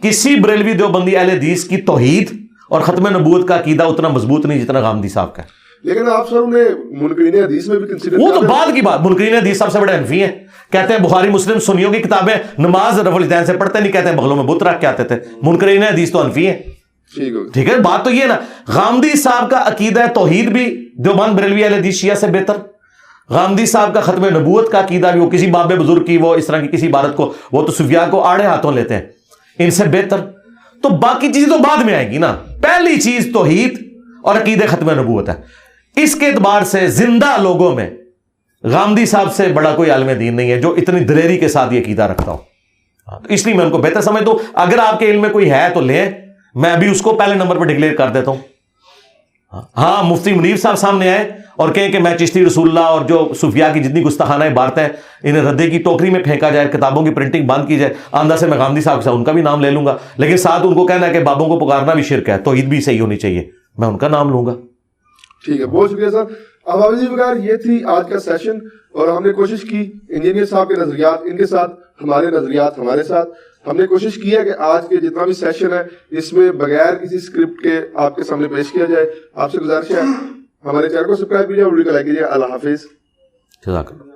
[SPEAKER 2] کسی بریلوی دیوبندی اہل حدیث کی توحید اور ختم نبوت کا عقیدہ اتنا مضبوط نہیں جتنا غامدی صاحب کا.
[SPEAKER 1] لیکن آپ سر انہیں منکرین حدیث میں بھی کنسیڈر,
[SPEAKER 2] وہ تو بعد کی بات. منکرین حدیث سب سے بڑے حنفی ہیں, کہتے ہیں بخاری مسلم سنیوں کی کتابیں نماز رفع الیدین سے پڑھتے نہیں, کہتے ہیں بغلوں میں بت رکھ کے آتے تھے. منکرین حدیث تو حنفی ہیں. ٹھیک ہے, بات تو یہ نا, غامدی صاحب کا عقیدہ توحید بھی دیوبند بریلوی اہل حدیث شیعہ سے بہتر. غامدی صاحب کا ختم نبوت کا عقیدہ بھی, وہ کسی باب بزرگ کی وہ اس طرح کی کسی عبارت کو وہ تو صوفیاء کو آڑے ہاتھوں لیتے ہیں, ان سے بہتر. تو باقی چیزیں تو بعد میں آئیں گی نا, پہلی چیز توحید اور عقیدہ ختم نبوت ہے. اس کے اعتبار سے زندہ لوگوں میں غامدی صاحب سے بڑا کوئی عالم دین نہیں ہے جو اتنی دلیری کے ساتھ یہ عقیدہ رکھتا ہو. تو اس لیے میں ان کو بہتر سمجھتا ہوں. اگر آپ کے علم میں کوئی ہے تو لیں, میں ابھی اس کو پہلے نمبر پہ ڈکلیئر کر دیتا ہوں. ہاں, مفتی منیر صاحب سامنے آئے اور کہیں کہ میں چشتی رسول اللہ اور جو صوفیاء کی جتنی گستاخانہ عبارتیں ہیں انہیں ردے کی ٹوکری میں پھینکا جائے, کتابوں کی پرنٹنگ بند کی جائے, آندہ سے میں غامدی صاحب سے ان کا بھی نام لے لوں گا, لیکن ساتھ ان کو کہنا ہے کہ بابوں کو پکارنا بھی شرک ہے, توحید بھی صحیح ہونی چاہیے, میں ان کا نام لوں گا.
[SPEAKER 1] ٹھیک ہے, بہت شکریہ سر. اب حافظ جی بغیر یہ تھی آج کا سیشن, اور ہم نے کوشش کی انجینئر صاحب کے نظریات ان کے ساتھ, ہمارے نظریات ہمارے ساتھ, ہم نے کوشش کی ہے کہ آج کے جتنا بھی سیشن ہے اس میں بغیر کسی اسکرپٹ کے آپ کے سامنے پیش کیا جائے. آپ سے گزارش ہے ہمارے چینل کو سبسکرائب کیجیے اور ویڈیو کو لائک کیجیے. اللہ حافظ.
[SPEAKER 2] جزاک اللہ.